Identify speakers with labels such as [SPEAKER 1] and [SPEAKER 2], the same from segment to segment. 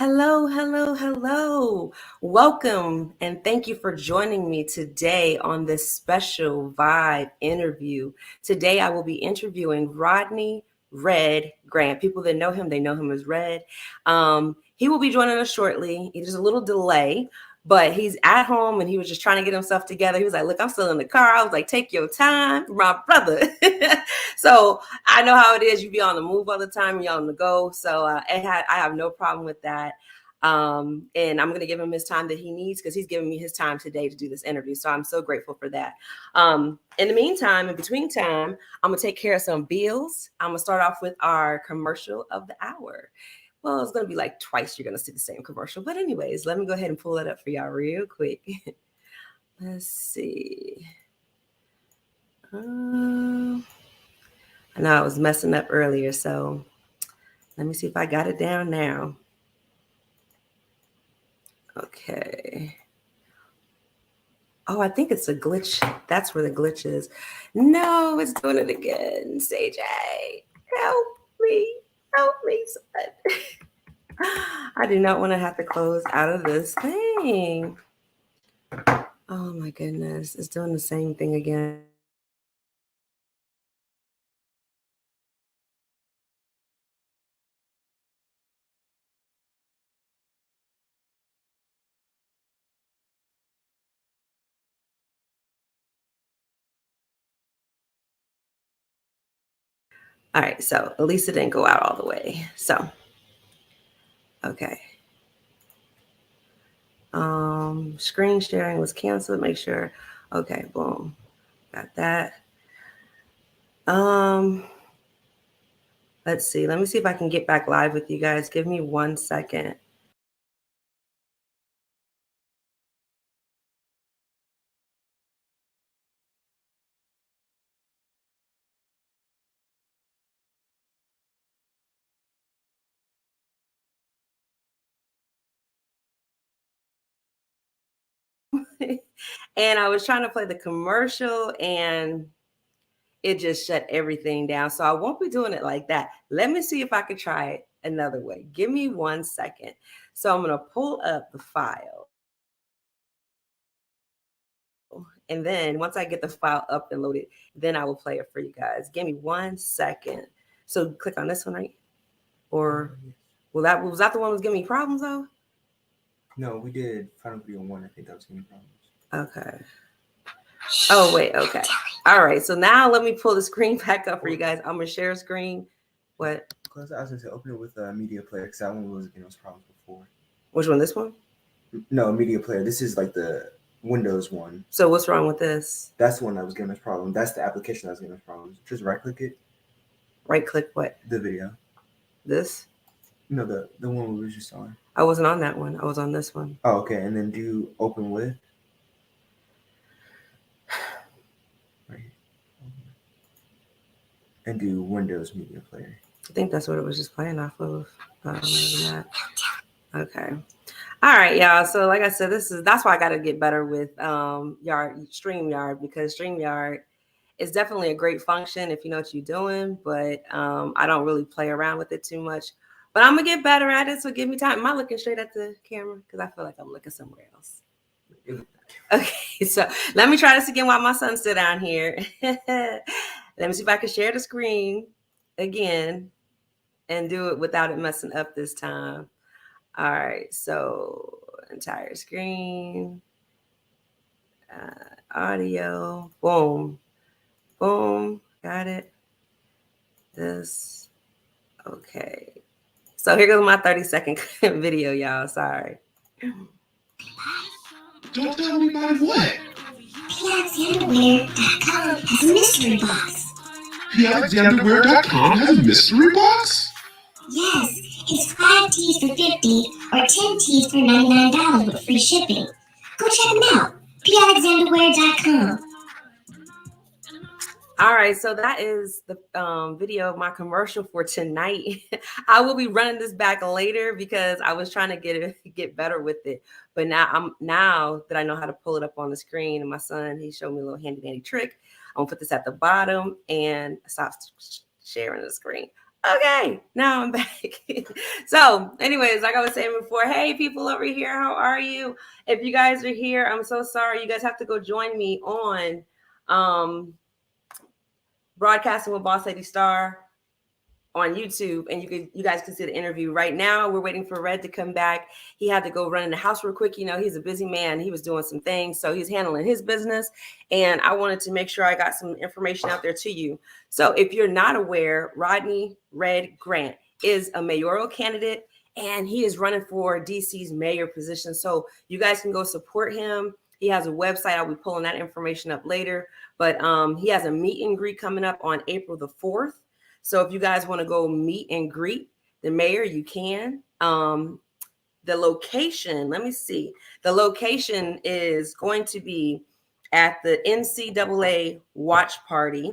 [SPEAKER 1] Hello, hello, hello. Welcome and thank you for joining me today on this special vibe interview. Today I will be interviewing Rodney Red Grant. People that know him, they know him as Red. He will be joining us shortly. There's a little delay, but he's at home and he was just trying to get himself together. He was like, look, I'm still in the car. I was like, take your time, my brother. So I know how it is. You be on the move all the time. You're on the go. So I have no problem with that. And I'm going to give him his time that he needs because he's giving me his time today to do this interview. So I'm so grateful for that. In the meantime, in between time, I'm going to take care of some bills. I'm going to start off with our commercial of the hour. Well, it's going to be like twice you're going to see the same commercial. But anyways, let me go ahead and pull that up for y'all real quick. Let's see. I know I was messing up earlier, so let me see if I got it down now. Okay. Oh, I think it's a glitch. That's where the glitch is. No, it's doing it again. CJ, help me. Help me, son. I do not want to have to close out of this thing. Oh my goodness. It's doing the same thing again. All right, so at least it didn't go out all the way. So, okay. Screen sharing was canceled. Make sure. Okay, boom. Got that. Let's see. Let me see if I can get back live with you guys. Give me 1 second. And I was trying to play the commercial and it just shut everything down. So I won't be doing it like that. Let me see if I can try it another way. Give me 1 second. So I'm going to pull up the file. And then once I get the file up and loaded, then I will play it for you guys. Give me 1 second. So click on this one, right? Or was that the one that was giving me problems though?
[SPEAKER 2] No, we did Final Video 1. I think that was giving me problems.
[SPEAKER 1] Okay. Oh, wait. Okay. All right. So now let me pull the screen back up for you guys. I'm going to share a screen. What?
[SPEAKER 2] Close. I was going to say open it with Media Player because that one was giving us problems before.
[SPEAKER 1] Which one? This one?
[SPEAKER 2] No, Media Player. This is like the Windows one.
[SPEAKER 1] So what's wrong with this?
[SPEAKER 2] That's the one that was giving us problems. That's the application that was giving us problems. Just right click it.
[SPEAKER 1] Right click what?
[SPEAKER 2] The video.
[SPEAKER 1] This?
[SPEAKER 2] No, the one we were just on.
[SPEAKER 1] I wasn't on that one. I was on this one.
[SPEAKER 2] Oh, okay. And then do open with. Right. And do Windows Media Player.
[SPEAKER 1] I think that's what it was just playing off of. Maybe not. Okay. All right, y'all. So like I said, that's why I got to get better with StreamYard, because StreamYard is definitely a great function if you know what you're doing, but I don't really play around with it too much. But I'm gonna get better at it, so give me time. Am I looking straight at the camera? Because I feel like I'm looking somewhere else. Okay, so let me try this again while my son's still down here. Let me see if I can share the screen again and do it without it messing up this time. All right, so entire screen, audio, boom, boom, got it. This, okay. So here goes my 30-second video, y'all. Sorry.
[SPEAKER 3] Don't tell me about what?
[SPEAKER 4] PXUnderwear.com has a mystery box.
[SPEAKER 3] PXUnderwear.com has a mystery box?
[SPEAKER 4] Yes, it's 5 tees for $50 or 10 tees for $99 with free shipping. Go check them out. PXUnderwear.com.
[SPEAKER 1] All right, so that is the video of my commercial for tonight. I will be running this back later because I was trying to get better with it. But now that I know how to pull it up on the screen, and my son, he showed me a little handy dandy trick. I'm gonna put this at the bottom and stop sharing the screen. Okay, now I'm back. So, anyways, like I was saying before, hey, people over here, how are you? If you guys are here, I'm so sorry. You guys have to go join me on Broadcasting with Boss Lady Star on YouTube, and you guys can see the interview right now. We're waiting for Red to come back. He had to go run in the house real quick. You know, he's a busy man. He was doing some things, so he's handling his business. And I wanted to make sure I got some information out there to you. So if you're not aware, Rodney Red Grant is a mayoral candidate, and he is running for DC's mayor position. So you guys can go support him. He has a website. I'll be pulling that information up later. But he has a meet and greet coming up on April the 4th. So if you guys want to go meet and greet the mayor, you can. The location, let me see. The location is going to be at the NCAA Watch Party,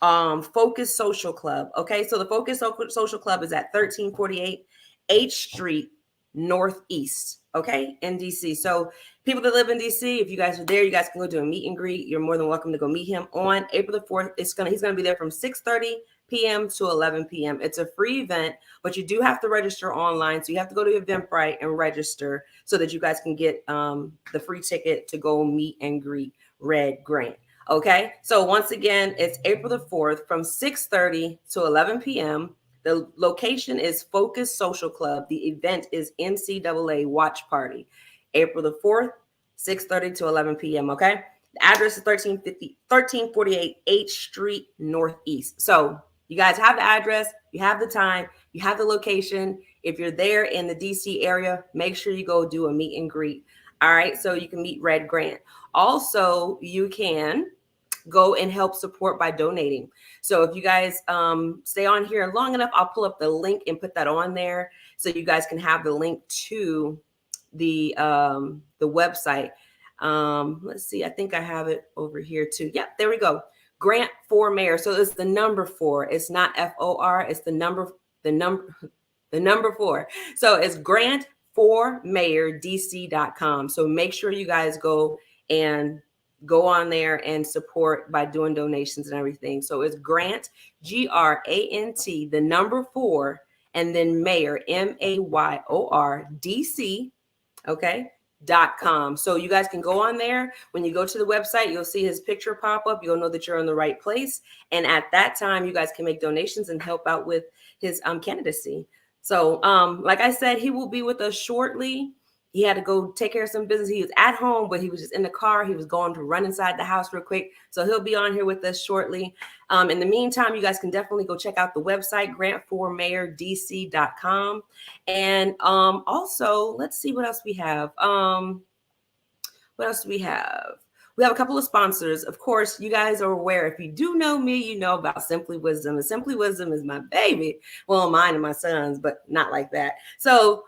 [SPEAKER 1] Focus Social Club. Okay, so the Focus Social Club is at 1348 H Street Northeast. Okay, in DC. So people that live in DC, if you guys are there, you guys can go do a meet and greet. You're more than welcome to go meet him on April the 4th. He's gonna be there from 6:30 p.m. to 11 p.m. It's a free event, but you do have to register online. So you have to go to Eventbrite and register so that you guys can get the free ticket to go meet and greet Red Grant. Okay, so once again, it's April the 4th from 6:30 to 11 p.m. The location is Focus Social Club. The event is NCAA Watch Party, April the 4th, 6:30 to 11 p.m. Okay, the address is 1348 H Street Northeast. So you guys have the address, you have the time, you have the location. If you're there in the DC area, make sure you go do a meet and greet. All right, so you can meet Red Grant. Also, you can go and help support by donating. So if you guys stay on here long enough, I'll pull up the link and put that on there so you guys can have the link to the website. Let's see, I think I have it over here too. Yep, there we go. Grant for Mayor. So it's the number 4. It's not FOR. It's the number 4. So it's grantformayordc.com. So make sure you guys go on there and support by doing donations and everything. So it's Grant, GRANT, the number 4, and then Mayor, MAYOR, DC, okay, .com. So you guys can go on there. When you go to the website, you'll see his picture pop up. You'll know that you're in the right place. And at that time, you guys can make donations and help out with his candidacy. So like I said, he will be with us shortly. He had to go take care of some business. He was at home, but he was just in the car. He was going to run inside the house real quick. So he'll be on here with us shortly. In the meantime, you guys can definitely go check out the website, grantformayordc.com. And also, let's see what else we have. What else do we have? We have a couple of sponsors. Of course, you guys are aware. If you do know me, you know about Simply Wisdom. And Simply Wisdom is my baby. Well, mine and my son's, but not like that. So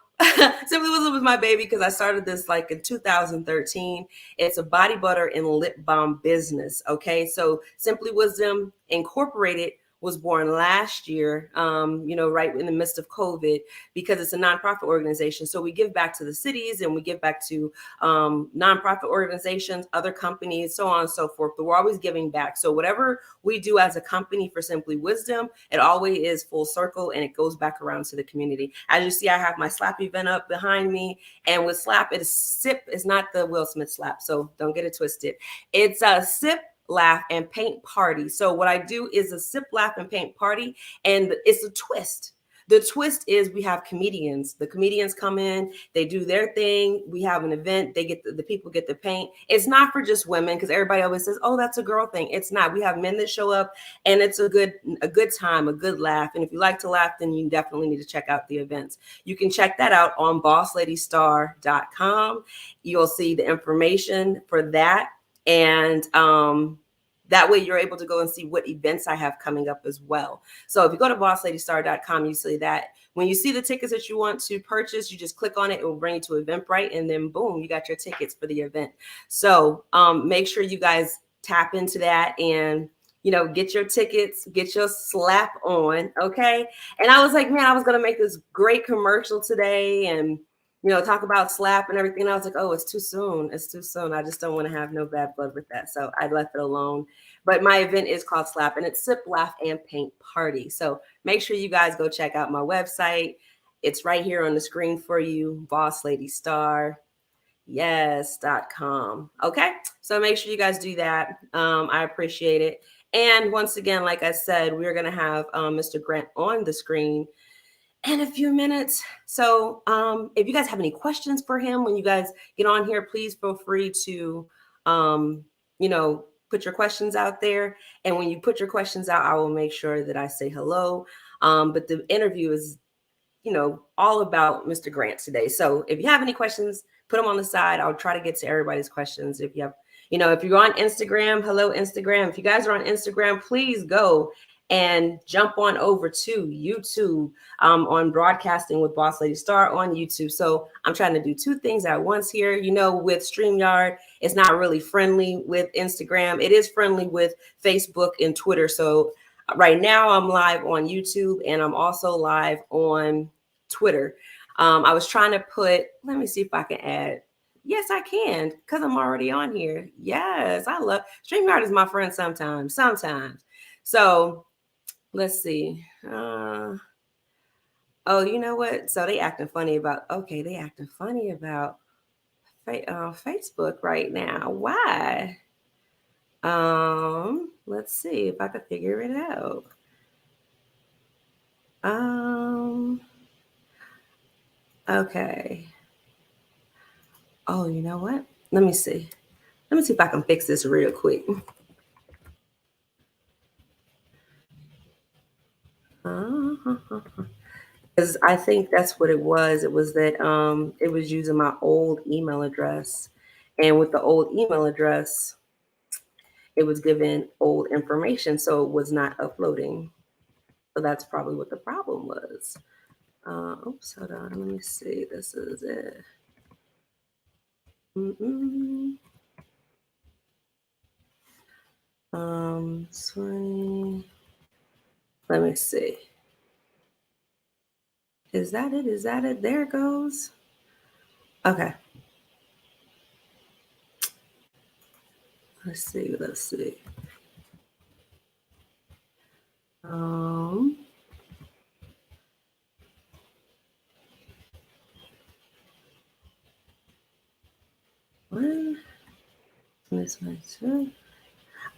[SPEAKER 1] Simply Wisdom was my baby because I started this like in 2013. It's a body butter and lip balm business. Okay, so Simply Wisdom Incorporated was born last year, right in the midst of COVID, because it's a nonprofit organization. So we give back to the cities and we give back to nonprofit organizations, other companies, so on and so forth. But we're always giving back. So whatever we do as a company for Simply Wisdom, it always is full circle and it goes back around to the community. As you see, I have my slap event up behind me. And with slap, it is SIP. It's not the Will Smith slap. So don't get it twisted. It's a SIP, laugh, and paint party. So what I do is a sip, laugh, and paint party, and it's a twist. The twist is we have comedians. The comedians come in, they do their thing. We have an event. They get the people get the paint. It's not for just women because everybody always says, "Oh, that's a girl thing." It's not. We have men that show up, and it's a good time, a good laugh. And if you like to laugh, then you definitely need to check out the events. You can check that out on bossladystar.com. You'll see the information for that. And that way you're able to go and see what events I have coming up as well. So if you go to bossladystar.com, you see that. When you see the tickets that you want to purchase, you just click on it. It will bring you to Eventbrite, and then boom, you got your tickets for the event. So make sure you guys tap into that and get your tickets, get your slap on, okay? And I was like, man, I was gonna make this great commercial today, and talk about slap and everything. And I was like, oh, it's too soon. It's too soon. I just don't want to have no bad blood with that. So I left it alone. But my event is called Slap, and it's Sip, Laugh, and Paint Party. So make sure you guys go check out my website. It's right here on the screen for you, Boss Lady Star. Yes.com. Okay. So make sure you guys do that. I appreciate it. And once again, like I said, we're going to have Mr. Grant on the screen in a few minutes. So if you guys have any questions for him when you guys get on here, please feel free to, put your questions out there. And when you put your questions out, I will make sure that I say hello. But the interview is all about Mr. Grant today. So if you have any questions, put them on the side. I'll try to get to everybody's questions. If you have, if you're on Instagram, hello, Instagram. If you guys are on Instagram, please go and jump on over to YouTube on Broadcasting with Boss Lady Star on YouTube. So I'm trying to do two things at once here. With StreamYard, it's not really friendly with Instagram. It is friendly with Facebook and Twitter. So right now I'm live on YouTube, and I'm also live on Twitter. I was trying to let me see if I can add. Yes, I can, because I'm already on here. Yes, I love StreamYard is my friend sometimes. So let's see. Oh, you know what? So they acting funny about Facebook right now. Why? Let's see if I can figure it out. Okay. Oh, you know what? Let me see if I can fix this real quick. Because I think that's what it was. It was that it was using my old email address. And with the old email address, it was giving old information. So it was not uploading. So that's probably what the problem was. Oops, hold on. Let me see. This is it. Let me see. Is that it? Is that it? There it goes. Okay. Let's see. What? This one too.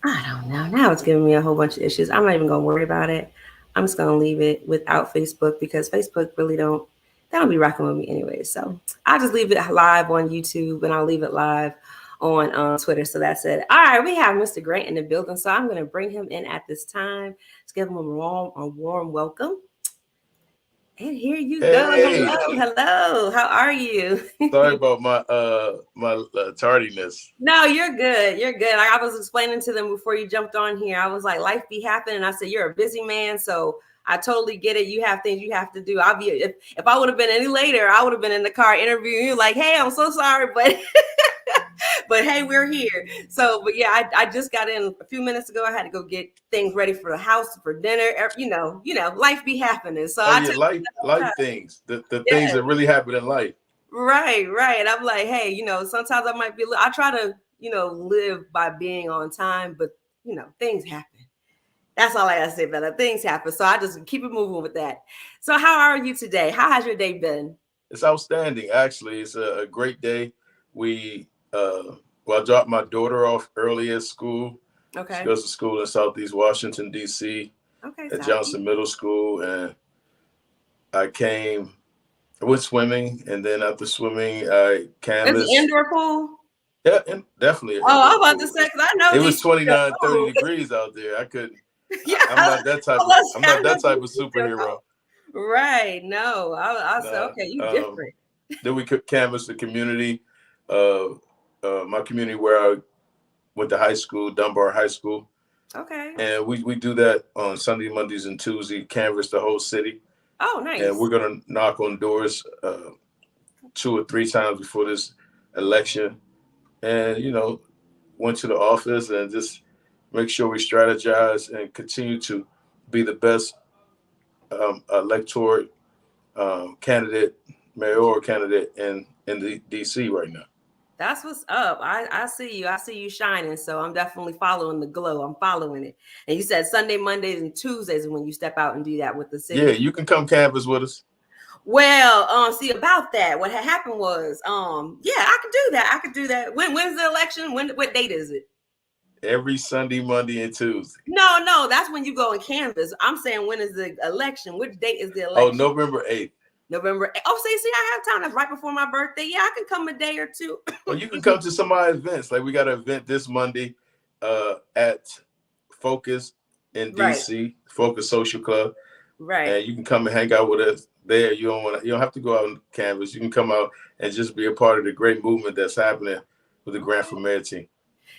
[SPEAKER 1] I don't know. Now it's giving me a whole bunch of issues. I'm not even gonna worry about it. I'm just gonna leave it without Facebook, because Facebook really don't be rocking with me anyway. So I'll just leave it live on YouTube, and I'll leave it live on Twitter. So that's it. All right, we have Mr. Grant in the building, so I'm gonna bring him in at this time. Let's give him a warm welcome. And here you go. Hello. How are you?
[SPEAKER 5] Sorry about my tardiness.
[SPEAKER 1] No, you're good. Like I was explaining to them before you jumped on here. I was like, life be happening. I said, you're a busy man, so I totally get it. You have things you have to do. If I would have been any later, I would have been in the car interviewing you like, hey, I'm so sorry, but but hey, we're here. So, but yeah, I just got in a few minutes ago. I had to go get things ready for the house, for dinner. Life be happening. So
[SPEAKER 5] life things, the things that really happen in life.
[SPEAKER 1] Right. I'm like, hey, sometimes I might be, I try to, live by being on time, but things happen. That's all I gotta say about it. Things happen. So I just keep it moving with that. So how are you today? How has your day been?
[SPEAKER 5] It's outstanding. Actually, it's a great day. I dropped my daughter off early at school.
[SPEAKER 1] Okay.
[SPEAKER 5] She goes to school in Southeast Washington, D.C. At Johnson Middle School. And I went swimming. And then after swimming, I canvassed.
[SPEAKER 1] It's an indoor pool?
[SPEAKER 5] Yeah, definitely.
[SPEAKER 1] Oh, I'm about to say, because I know
[SPEAKER 5] it was 29, 30 degrees out there. I couldn't. Yeah, I'm not that type. I'm not that type of superhero.
[SPEAKER 1] Right. No, I said, okay, you different.
[SPEAKER 5] Then we could canvass the community, my community where I went to high school, Dunbar High School.
[SPEAKER 1] Okay.
[SPEAKER 5] And we do that on Sunday, Mondays, and Tuesdays, canvass the whole city.
[SPEAKER 1] Oh, nice.
[SPEAKER 5] And we're gonna knock on doors 2 or 3 times before this election, and went to the office and just make sure we strategize and continue to be the best electorate candidate, mayoral candidate in the DC right now.
[SPEAKER 1] That's what's up. I see you. I see you shining. So I'm definitely following the glow. I'm following it. And you said Sunday, Mondays, and Tuesdays when you step out and do that with the city.
[SPEAKER 5] Yeah, you can come canvas with us.
[SPEAKER 1] Well, see about that. What had happened was, yeah, I could do that. I could do that. When's the election? What date is it?
[SPEAKER 5] Every Sunday, Monday, and Tuesday.
[SPEAKER 1] No, that's when you go and canvas. I'm saying, when is the election? Which date is the
[SPEAKER 5] Oh,
[SPEAKER 1] election?
[SPEAKER 5] November 8th.
[SPEAKER 1] November. Oh, see, I have time. That's right before my birthday. Yeah, I can come a day or two.
[SPEAKER 5] Well, you can come to some of our events. Like we got an event this Monday at Focus in DC, right. Focus Social Club.
[SPEAKER 1] Right.
[SPEAKER 5] And you can come and hang out with us there. You don't have to go out on canvas. You can come out and just be a part of the great movement that's happening with the Grant for Mayor team.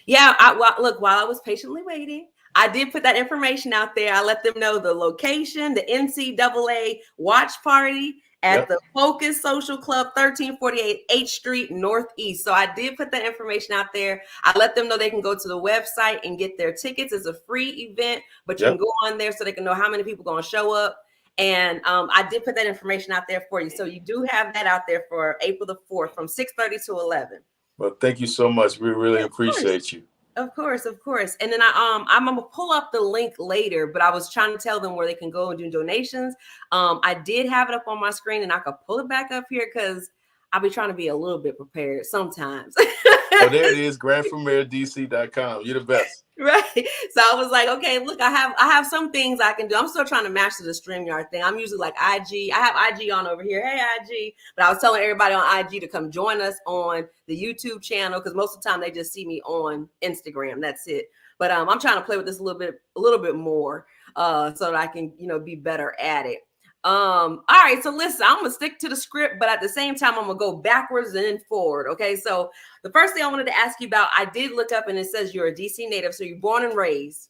[SPEAKER 1] Yeah, look, while I was patiently waiting, I did put that information out there. I let them know the location, the NCAA watch party at the Focus Social Club, 1348 H Street Northeast. So I did put that information out there. I let them know they can go to the website and get their tickets. It's a free event, but you can go on there so they can know how many people are going to show up. And I did put that information out there for you. So you do have that out there for April the 4th from 6:30 to 11.
[SPEAKER 5] Well, thank you so much. We really appreciate you.
[SPEAKER 1] Of course. And then I'm gonna pull up the link later, but I was trying to tell them where they can go and do donations. I did have it up on my screen, and I could pull it back up here because I'll be trying to be a little bit prepared sometimes.
[SPEAKER 5] Oh, there it is, grantformayordc.com. You're the best.
[SPEAKER 1] Right. So I was like, okay, look, I have some things I can do. I'm still trying to master the StreamYard thing. I'm usually like IG. I have IG on over here. Hey, IG. But I was telling everybody on IG to come join us on the YouTube channel because most of the time they just see me on Instagram. That's it. But I'm trying to play with this a little bit more so that I can, be better at it. All right, so listen, I'm gonna stick to the script, but at the same time, I'm gonna go backwards and then forward. Okay, so the first thing I wanted to ask you about, I did look up and it says you're a DC native, so you're born and raised,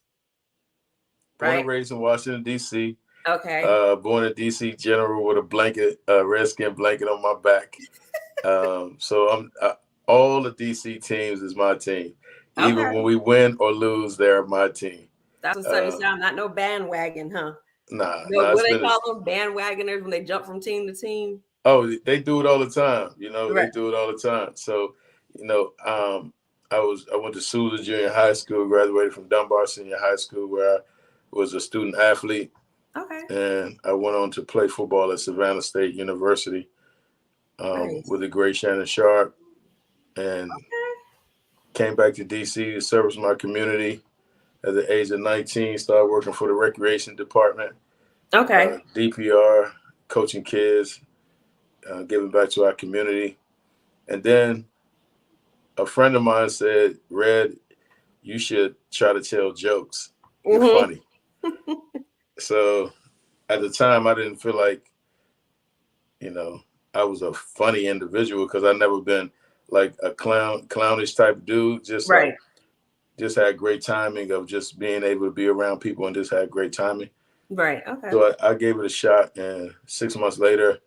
[SPEAKER 1] right?
[SPEAKER 5] Born and raised in Washington, DC.
[SPEAKER 1] Okay.
[SPEAKER 5] Born in DC General with a blanket, redskin blanket on my back. So I'm all the DC teams is my team. Okay. Even when we win or lose, they're my team.
[SPEAKER 1] That's what's up. You sound not no bandwagon, huh?
[SPEAKER 5] Nah.
[SPEAKER 1] What they call them, bandwagoners, when they jump from team to team?
[SPEAKER 5] Oh, they do it all the time.
[SPEAKER 1] Right.
[SPEAKER 5] They do it all the time. So, I went to Sula Junior High School, graduated from Dunbar Senior High School, where I was a student athlete.
[SPEAKER 1] Okay.
[SPEAKER 5] And I went on to play football at Savannah State University
[SPEAKER 1] Nice.
[SPEAKER 5] with the great Shannon Sharp, and came back to DC to service my community. At the age of 19, started working for the recreation department.
[SPEAKER 1] Okay.
[SPEAKER 5] DPR, coaching kids, giving back to our community. And then a friend of mine said, Red, you should try to tell jokes. You're funny. So at the time, I didn't feel like, I was a funny individual because I'd never been like a clownish type dude. Just had great timing of just being able to be around people and just had great timing.
[SPEAKER 1] Right. Okay.
[SPEAKER 5] So I gave it a shot, and 6 months later,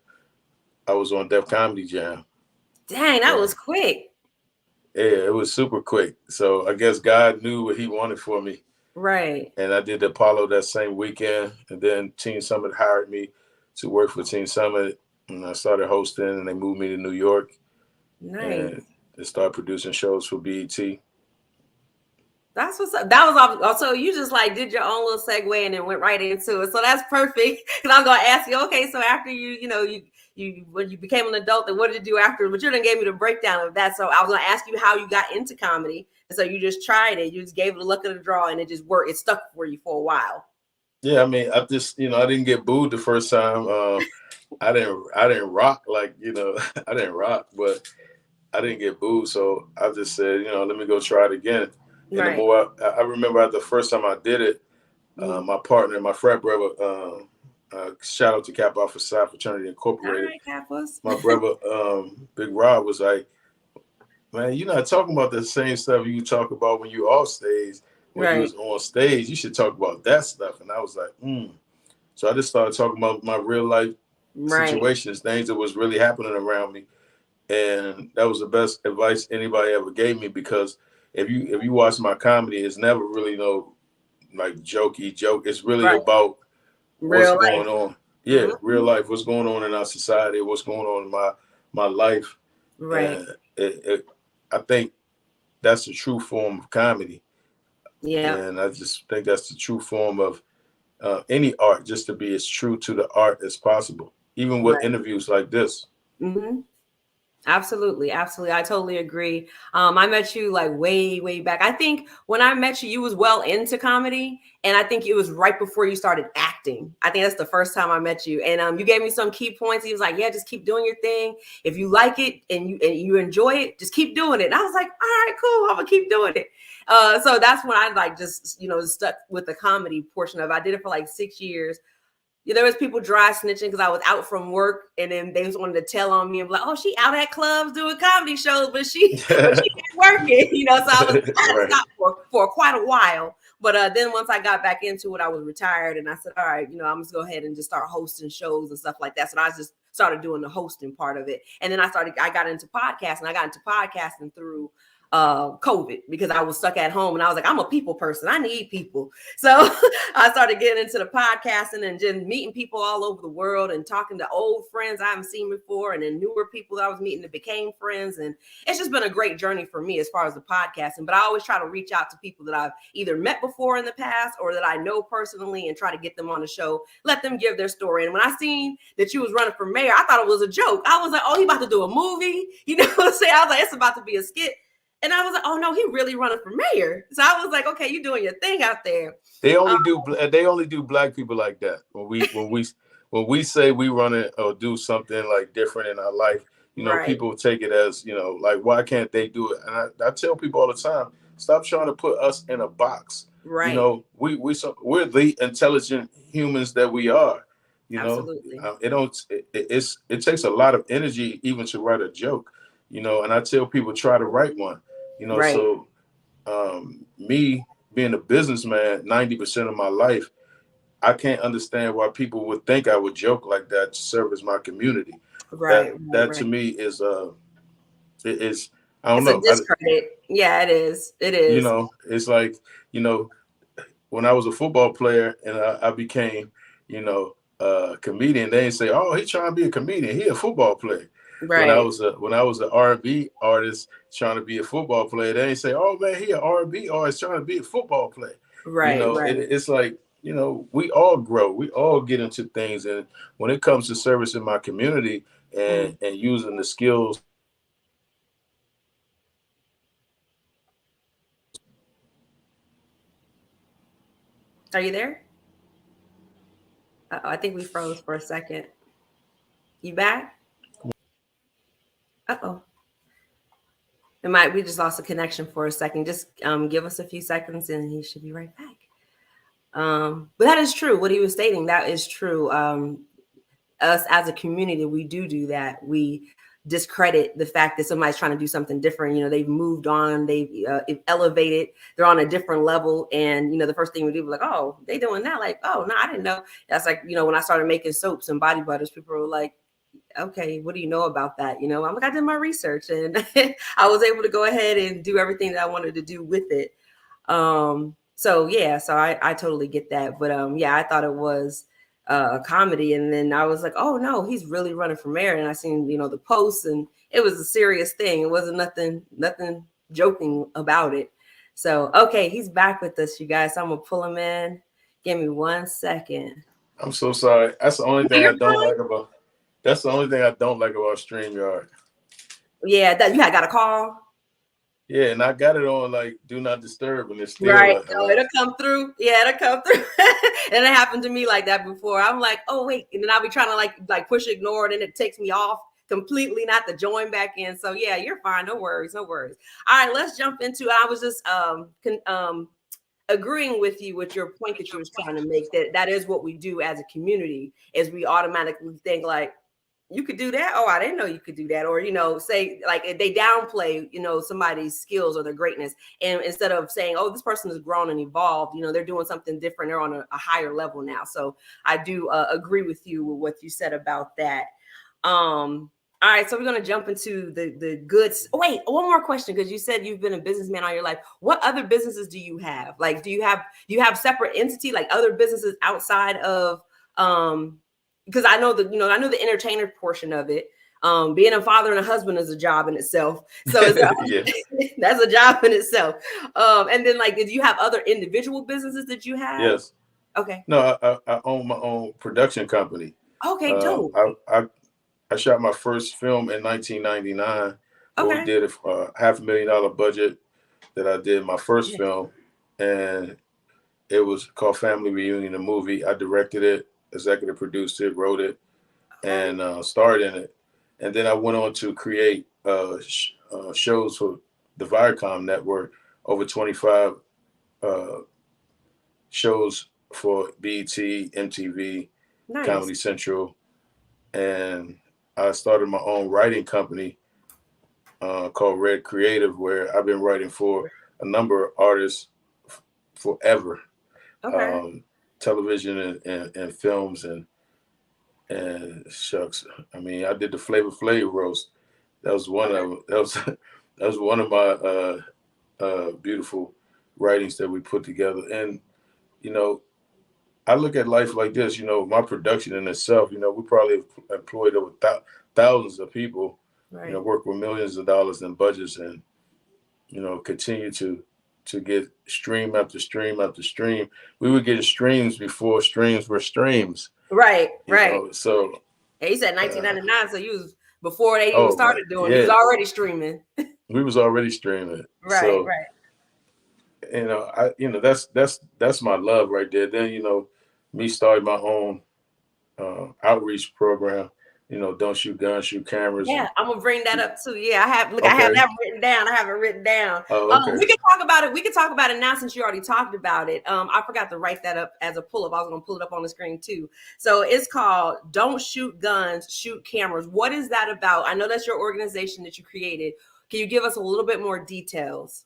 [SPEAKER 5] I was on Def Comedy Jam.
[SPEAKER 1] Dang, that was quick.
[SPEAKER 5] Yeah, it was super quick. So I guess God knew what he wanted for me.
[SPEAKER 1] Right.
[SPEAKER 5] And I did the Apollo that same weekend, and then Teen Summit hired me to work for Teen Summit, and I started hosting, and they moved me to New York.
[SPEAKER 1] Nice.
[SPEAKER 5] And they started producing shows for BET.
[SPEAKER 1] That's what's up. That was also, you just like did your own little segue and then went right into it. So that's perfect. Because I was going to ask you, okay, so after you when you became an adult, then what did you do after? But you didn't give me the breakdown of that. So I was going to ask you how you got into comedy. And so you just tried it. You just gave it a look at the draw and it just worked. It stuck for you for a while.
[SPEAKER 5] Yeah, I mean, I just, I didn't get booed the first time. I didn't rock like, I didn't rock, but I didn't get booed. So I just said, let me go try it again. And the more I remember the first time I did it, my partner, my frat brother, shout out to Kappa Alpha Psi Fraternity Incorporated.
[SPEAKER 1] All right,
[SPEAKER 5] my brother, Big Rob, was like, man, you're not talking about the same stuff you talk about when you're off stage. When you was on stage, you should talk about that stuff. And I was like, So I just started talking about my real life situations, things that was really happening around me. And that was the best advice anybody ever gave me, because if you watch my comedy, it's never really no like jokey joke. It's really about what's going on. Yeah, real life. What's going on in our society? What's going on in my life?
[SPEAKER 1] Right.
[SPEAKER 5] And I think that's the true form of comedy.
[SPEAKER 1] Yeah.
[SPEAKER 5] And I just think that's the true form of any art, just to be as true to the art as possible, even with
[SPEAKER 1] Right.
[SPEAKER 5] interviews like this.
[SPEAKER 1] Mm-hmm. Absolutely, absolutely. I totally agree. I met you like way back. I think when I met you, you was well into comedy, and I think it was right before you started acting. I think that's the first time I met you, and you gave me some key points. He was like, "Yeah, just keep doing your thing. If you like it and you enjoy it, just keep doing it." And I was like, "All right, cool. I'm gonna keep doing it." So that's when I like just stuck with the comedy portion of it. I did it for like 6 years. There was people dry snitching because I was out from work, and then they just wanted to tell on me and be like, "Oh, she out at clubs doing comedy shows, but she ain't working." So I had to
[SPEAKER 5] Right.
[SPEAKER 1] stop for quite a while. But then once I got back into it, I was retired, and I said, "All right, I'm just go ahead and just start hosting shows and stuff like that." So I just started doing the hosting part of it, and then I got into podcasting. I got into podcasting through COVID because I was stuck at home, and I was like, I'm a people person. I need people. So I started getting into the podcasting and just meeting people all over the world and talking to old friends I haven't seen before, and then newer people that I was meeting that became friends. And it's just been a great journey for me as far as the podcasting. But I always try to reach out to people that I've either met before in the past or that I know personally and try to get them on the show, let them give their story. And when I seen that you was running for mayor, I thought it was a joke. I was like, oh, he about to do a movie. You know what I'm saying? I was like, it's about to be a skit. And I was like, oh no, he really running for mayor. So I was like, okay, you doing your thing out there.
[SPEAKER 5] They only do black people like that. When we say we run it or do something like different in our life,
[SPEAKER 1] Right.
[SPEAKER 5] people take it as, like, why can't they do it? And I tell people all the time, stop trying to put us in a box.
[SPEAKER 1] Right.
[SPEAKER 5] We're the intelligent humans that we are.
[SPEAKER 1] Absolutely.
[SPEAKER 5] It takes a lot of energy even to write a joke. And I tell people, try to write one.
[SPEAKER 1] Right.
[SPEAKER 5] So me being a businessman 90% of my life, I can't understand why people would think I would joke like that to service my community.
[SPEAKER 1] Right.
[SPEAKER 5] That to me is it is, I don't
[SPEAKER 1] It's
[SPEAKER 5] know.
[SPEAKER 1] a discredit. Yeah, it is. It is.
[SPEAKER 5] It's like, when I was a football player and I became, a comedian, they didn't say, oh, he's trying to be a comedian. He a football player.
[SPEAKER 1] Right.
[SPEAKER 5] When I was an R&B artist trying to be a football player, they ain't say, "Oh man, he an R&B artist trying to be a football player."
[SPEAKER 1] Right. Right.
[SPEAKER 5] It's like, we all grow, we all get into things, and when it comes to servicing my community and using the skills.
[SPEAKER 1] Are you there? I think we froze for a second. You back? Uh-oh. We just lost a connection for a second. Just give us a few seconds and he should be right back. But that is true. What he was stating, that is true. Us as a community, we do that. We discredit the fact that somebody's trying to do something different. They've moved on, they've elevated, they're on a different level. And, the first thing we do was like, oh, they doing that. Like, oh, no, I didn't know. That's like, when I started making soaps and body butters, people were like, okay, what do you know about that? I'm like, I did my research and I was able to go ahead and do everything that I wanted to do with it. So I totally get that. But I thought it was a comedy. And then I was like, oh no, he's really running for mayor. And I seen, the posts, and it was a serious thing. It wasn't nothing joking about it. So, okay, he's back with us, you guys. So I'm gonna pull him in. Give me 1 second.
[SPEAKER 5] I'm so sorry. That's the only thing I don't like about. That's the only thing I don't like about StreamYard.
[SPEAKER 1] Yeah, that you had got a call.
[SPEAKER 5] Yeah, and I got it on like do not disturb, and it's still
[SPEAKER 1] right. It'll come through. Yeah, it'll come through. And it happened to me like that before. I'm like, oh wait, and then I'll be trying to like push ignore, and then it takes me off completely, not to join back in. So yeah, you're fine. No worries. All right, let's jump into. I was just agreeing with you with your point that you was trying to make, that is what we do as a community, is we automatically think like, you could do that. Oh, I didn't know you could do that. Or, say like they downplay, somebody's skills or their greatness. And instead of saying, oh, this person has grown and evolved, they're doing something different. They're on a higher level now. So I do agree with you with what you said about that. All right, so we're going to jump into the goods. Oh, wait, one more question, because you said you've been a businessman all your life. What other businesses do you have? Like, do you have separate entity, like other businesses outside of because I know the entertainer portion of it. Being a father and a husband is a job in itself. So it's, that's a job in itself. And then like, did you have other individual businesses that you had?
[SPEAKER 5] Yes.
[SPEAKER 1] Okay.
[SPEAKER 5] No, I own my own production company.
[SPEAKER 1] Okay, dope.
[SPEAKER 5] I shot my first film in 1999. Where we
[SPEAKER 1] Okay.
[SPEAKER 5] did a $500,000 budget that I did my first film, and it was called Family Reunion, the movie. I directed it, executive produced it, wrote it, and starred in it. And then I went on to create shows for the Viacom network, over 25 shows for BET, MTV,
[SPEAKER 1] Nice.
[SPEAKER 5] Comedy Central, and I started my own writing company called Red Creative, where I've been writing for a number of artists forever.
[SPEAKER 1] Okay.
[SPEAKER 5] Television and films and shucks. I mean, I did the Flavor Flav roast. That was one of them. That was one of my beautiful writings that we put together. And you know, I look at life like this. You know, my production in itself. You know, we probably have employed over thousands of people.
[SPEAKER 1] Right.
[SPEAKER 5] You know, work with millions of dollars in budgets, and you know, continue to get stream after stream after stream. We were getting streams before streams were streams.
[SPEAKER 1] Right.
[SPEAKER 5] You know, so
[SPEAKER 1] and you said 1999, so you was before they even started doing.
[SPEAKER 5] Yeah.
[SPEAKER 1] You was already streaming.
[SPEAKER 5] We was already streaming.
[SPEAKER 1] Right.
[SPEAKER 5] You know, that's my love right there. Then you know, me starting my own outreach program. You know, don't shoot guns, shoot cameras.
[SPEAKER 1] Yeah, I'm gonna bring that up too. Yeah, I have that written down. I have it written down.
[SPEAKER 5] Oh, okay.
[SPEAKER 1] We can talk about it. We can talk about it now since you already talked about it. I forgot to write that up as a pull-up. I was gonna pull it up on the screen too. So it's called Don't Shoot Guns, Shoot Cameras. What is that about? I know that's your organization that you created. Can you give us a little bit more details?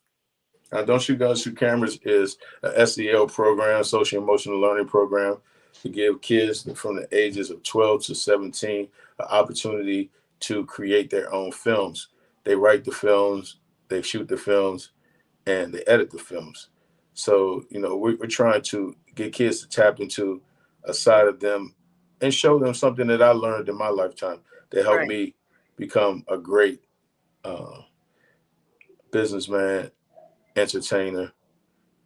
[SPEAKER 5] Don't Shoot Guns, Shoot Cameras is a SEL program, social emotional learning program, to give kids from the ages of 12 to 17 an opportunity to create their own films. They write the films, they shoot the films, and they edit the films. So, you know, we're trying to get kids to tap into a side of them and show them something that I learned in my lifetime that helped me become a great businessman, entertainer,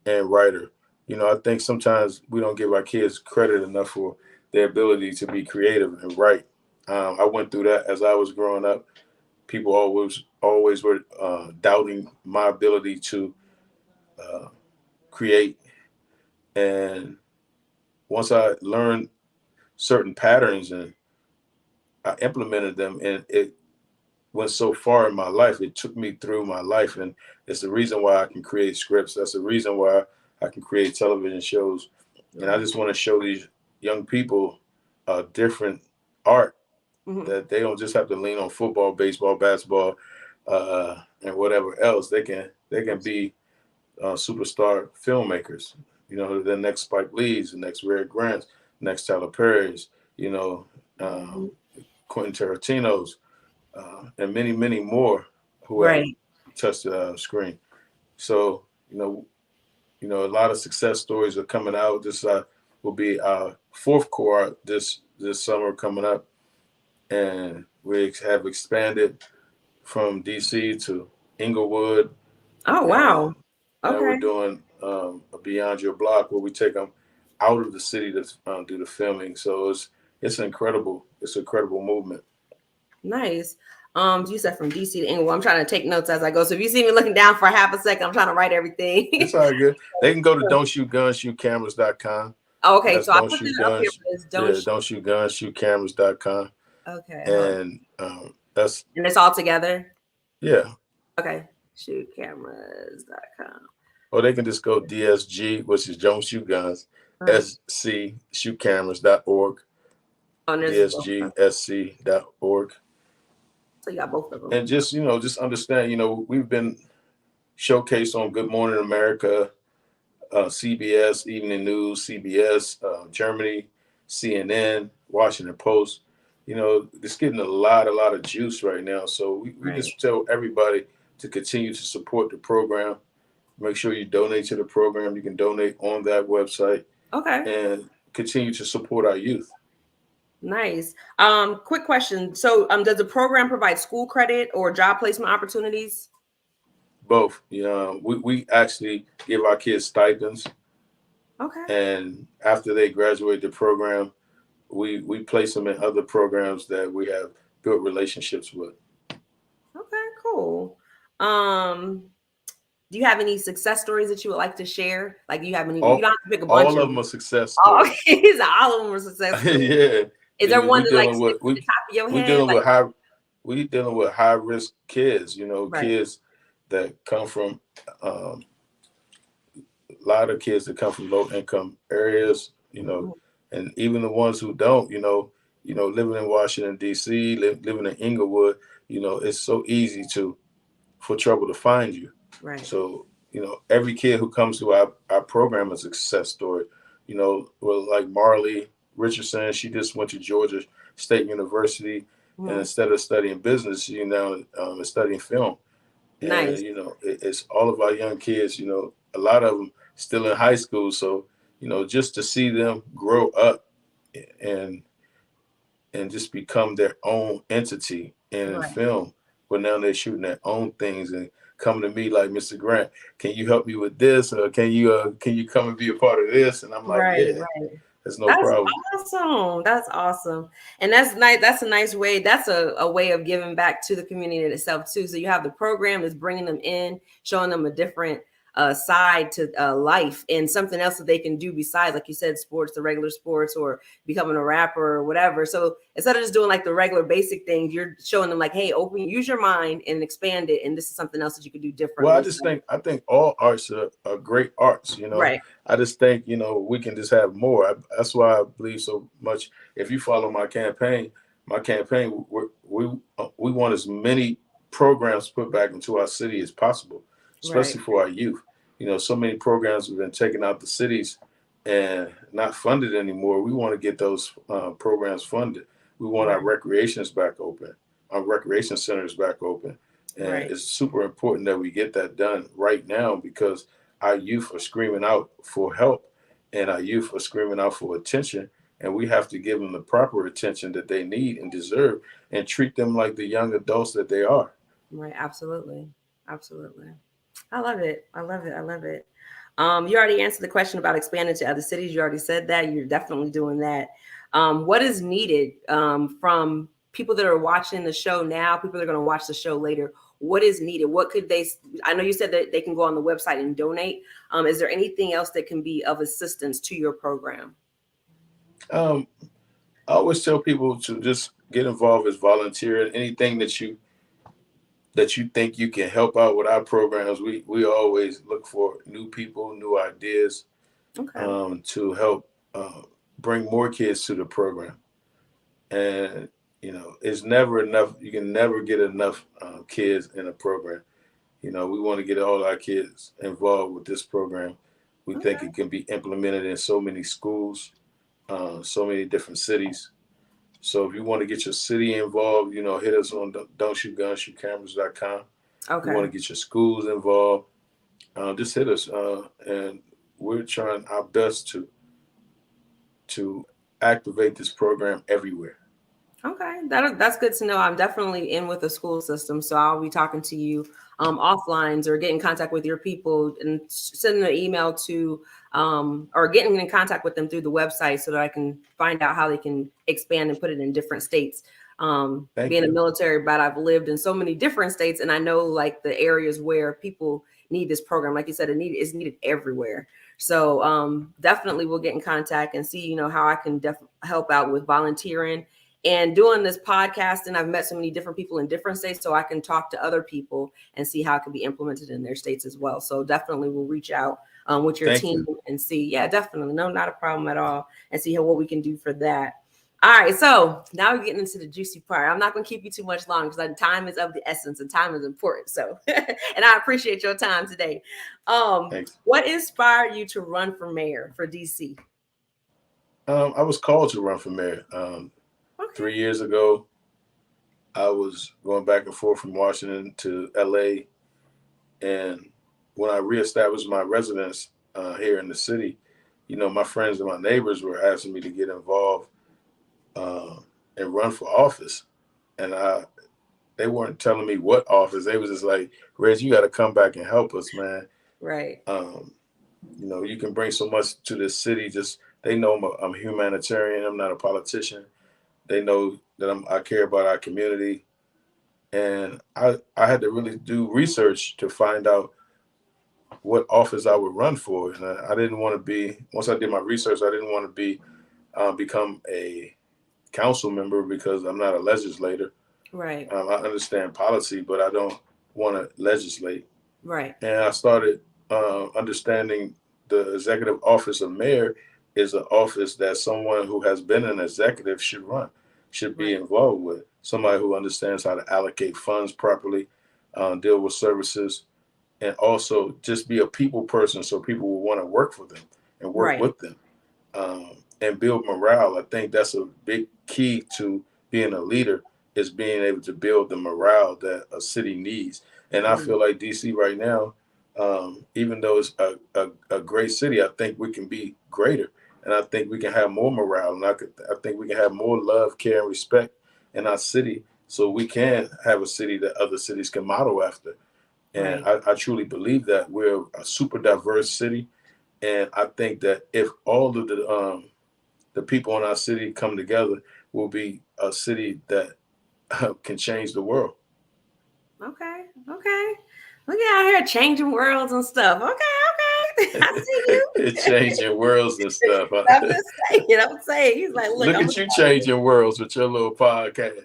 [SPEAKER 5] and writer. You know, I think sometimes we don't give our kids credit enough for their ability to be creative and write. I went through that as I was growing up. People always were doubting my ability to create. And once I learned certain patterns and I implemented them, and it went so far in my life, it took me through my life. And it's the reason why I can create scripts. That's the reason why I can create television shows. And I just want to show these young people a different art, that they don't just have to lean on football, baseball, basketball, and whatever else. They can be superstar filmmakers. You know, the next Spike Lee's, the next Red Grant's, next Tyler Perry's, you know, Quentin Tarantino's, and many, many more who have touched the screen. So, you know, a lot of success stories are coming out. This will be our fourth cohort this summer coming up. And we have expanded from DC to Inglewood.
[SPEAKER 1] Oh, wow.
[SPEAKER 5] Now we're doing a Beyond Your Block, where we take them out of the city to do the filming. So it's incredible. It's an incredible movement.
[SPEAKER 1] Nice. You said from DC to Inglewood. I'm trying to take notes as I go. So if you see me looking down for half a second, I'm trying to write everything.
[SPEAKER 5] It's all good. They can go to don'tshootgunshootcameras.com.
[SPEAKER 1] Oh, okay.
[SPEAKER 5] That's
[SPEAKER 1] So I'll put that up here.
[SPEAKER 5] Don't shoot guns, shoot cameras.com.
[SPEAKER 1] Okay.
[SPEAKER 5] And that's.
[SPEAKER 1] And it's all together?
[SPEAKER 5] Yeah.
[SPEAKER 1] Okay. Shootcameras.com.
[SPEAKER 5] Or they can just go DSG, which is Don't Shoot Guns, SC, shootcameras.org. DSGSC.org.
[SPEAKER 1] So you got both of them.
[SPEAKER 5] And just, you know, just understand, you know, we've been showcased on Good Morning America, CBS, Evening News, CBS, Germany, CNN, Washington Post. You know, it's getting a lot of juice right now. So we just tell everybody to continue to support the program. Make sure you donate to the program. You can donate on that website. Okay. And continue to support our youth.
[SPEAKER 1] Nice. Quick question. So, does the program provide school credit or job placement opportunities?
[SPEAKER 5] Both. We actually give our kids stipends,
[SPEAKER 1] Okay.
[SPEAKER 5] and after they graduate the program, we place them in other programs that we have built relationships with.
[SPEAKER 1] Okay, cool. Do you have any success stories that you would like to share? Like, you have any? You don't
[SPEAKER 5] All
[SPEAKER 1] have to pick a bunch
[SPEAKER 5] all
[SPEAKER 1] of
[SPEAKER 5] of them
[SPEAKER 1] them.
[SPEAKER 5] are success
[SPEAKER 1] Oh,
[SPEAKER 5] stories.
[SPEAKER 1] okay. So all of them are success stories.
[SPEAKER 5] Yeah,
[SPEAKER 1] Is there one
[SPEAKER 5] we
[SPEAKER 1] that like
[SPEAKER 5] dealing with
[SPEAKER 1] sticks to the top of your
[SPEAKER 5] we
[SPEAKER 1] head?
[SPEAKER 5] dealing
[SPEAKER 1] Like,
[SPEAKER 5] with high we dealing with high risk kids.
[SPEAKER 1] right.
[SPEAKER 5] Kids that come from a lot of kids that come from low income areas.
[SPEAKER 1] Mhm.
[SPEAKER 5] And even the ones who don't. Living in Washington D.C., living in Inglewood. It's so easy for trouble to find you.
[SPEAKER 1] Right.
[SPEAKER 5] So, every kid who comes to our program is a success story. Well, like Marley Richardson, she just went to Georgia State University, and
[SPEAKER 1] Mhm.
[SPEAKER 5] instead of studying business, she now is studying film. And,
[SPEAKER 1] Nice.
[SPEAKER 5] it's all of our young kids, a lot of them still in high school. So, just to see them grow up and just become their own entity and in
[SPEAKER 1] Right.
[SPEAKER 5] film, but now they're shooting their own things and coming to me like, Mr. Grant, can you help me with this, or can you come and be a part of this? And I'm like,
[SPEAKER 1] Right.
[SPEAKER 5] yeah,
[SPEAKER 1] Right.
[SPEAKER 5] there's no
[SPEAKER 1] That's
[SPEAKER 5] problem.
[SPEAKER 1] awesome. That's awesome. And that's nice. That's a nice way. That's a way of giving back to the community itself too. So you have the program is bringing them in, showing them a different side to life and something else that they can do besides, like you said, sports, the regular sports, or becoming a rapper or whatever. So instead of just doing like the regular basic things, you're showing them like, hey, use your mind and expand it. And this is something else that you could do
[SPEAKER 5] Well,
[SPEAKER 1] differently.
[SPEAKER 5] I think all arts are great arts.
[SPEAKER 1] Right.
[SPEAKER 5] I just think, we can just have more. That's why I believe so much. If you follow my campaign, we want as many programs put back into our city as possible,
[SPEAKER 1] Right.
[SPEAKER 5] especially for our youth. So many programs have been taken out the cities and not funded anymore. We want to get those programs funded. We want our
[SPEAKER 1] Right.
[SPEAKER 5] recreations back open, our recreation centers back open. And
[SPEAKER 1] Right.
[SPEAKER 5] it's super important that we get that done right now, because our youth are screaming out for help and our youth are screaming out for attention. And we have to give them the proper attention that they need and deserve and treat them like the young adults that they are.
[SPEAKER 1] Right. Absolutely. Absolutely. I love it. I love it. I love it. You already answered the question about expanding to other cities. You already said that. You're definitely doing that. What is needed from people that are watching the show now, people that are going to watch the show later? What is needed? What could they? I know you said that they can go on the website and donate. Is there anything else that can be of assistance to your program?
[SPEAKER 5] Um, I always tell people to just get involved as volunteer. Anything that you think you can help out with our programs, we always look for new people, new ideas,
[SPEAKER 1] Okay.
[SPEAKER 5] to help bring more kids to the program. And it's never enough. You can never get enough kids in a program. We want to get all our kids involved with this program. We think
[SPEAKER 1] Okay.
[SPEAKER 5] it can be implemented in so many schools, so many different cities. So if you want to get your city involved, hit us on don'tshootgunshootcameras.com. If you
[SPEAKER 1] Okay.
[SPEAKER 5] want to get your schools involved, just hit us, and we're trying our best to activate this program everywhere.
[SPEAKER 1] Okay, that's good to know. I'm definitely in with the school system, so I'll be talking to you offlines or get in contact with your people and sending an email to or getting in contact with them through the website so that I can find out how they can expand and put it in different states.
[SPEAKER 5] Thank
[SPEAKER 1] Being a
[SPEAKER 5] you.
[SPEAKER 1] military brat, I've lived in so many different states, and I know like the areas where people need this program. Like you said, it's needed everywhere. So definitely we'll get in contact and see, how I can help out with volunteering and doing this podcast. And I've met so many different people in different states, so I can talk to other people and see how it can be implemented in their states as well. So definitely we'll reach out with your
[SPEAKER 5] Thank
[SPEAKER 1] team
[SPEAKER 5] you.
[SPEAKER 1] and see. Yeah, definitely. No, not a problem at all. And see what we can do for that. All right, so now we're getting into the juicy part. I'm not going to keep you too much long because time is of the essence and time is important. So, and I appreciate your time today.
[SPEAKER 5] Thanks.
[SPEAKER 1] What inspired you to run for mayor for DC?
[SPEAKER 5] I was called to run for mayor.
[SPEAKER 1] Okay.
[SPEAKER 5] 3 years ago, I was going back and forth from Washington to LA. And when I reestablished my residence here in the city, my friends and my neighbors were asking me to get involved and run for office. And they weren't telling me what office. They was just like, Reg, you got to come back and help us, man.
[SPEAKER 1] Right.
[SPEAKER 5] You know, you can bring so much to this city. Just they know I'm a humanitarian. I'm not a politician. They know that I care about our community. And I had to really do research to find out what office I would run for. And I didn't want to be, once I did my research, I didn't want to become a council member because I'm not a legislator.
[SPEAKER 1] Right.
[SPEAKER 5] I understand policy, but I don't want to legislate.
[SPEAKER 1] Right.
[SPEAKER 5] And I started understanding the executive office of mayor is an office that someone who has been an executive should be involved with. Somebody who understands how to allocate funds properly, deal with services, and also just be a people person so people will want to work for them and work with them, and build morale. I think that's a big key to being a leader, is being able to build the morale that a city needs. And I feel like DC right now, even though it's a great city, I think we can be greater. And I think we can have more morale. And I think we can have more love, care, and respect in our city, so we can have a city that other cities can model after. And I truly believe that we're a super diverse city. And I think that if all of the people in our city come together, we'll be a city that can change the world.
[SPEAKER 1] Okay. Look out here changing worlds and stuff. Okay. I see you.
[SPEAKER 5] It's changing worlds and stuff.
[SPEAKER 1] I'm saying. He's like,
[SPEAKER 5] look at you changing worlds with your little podcast.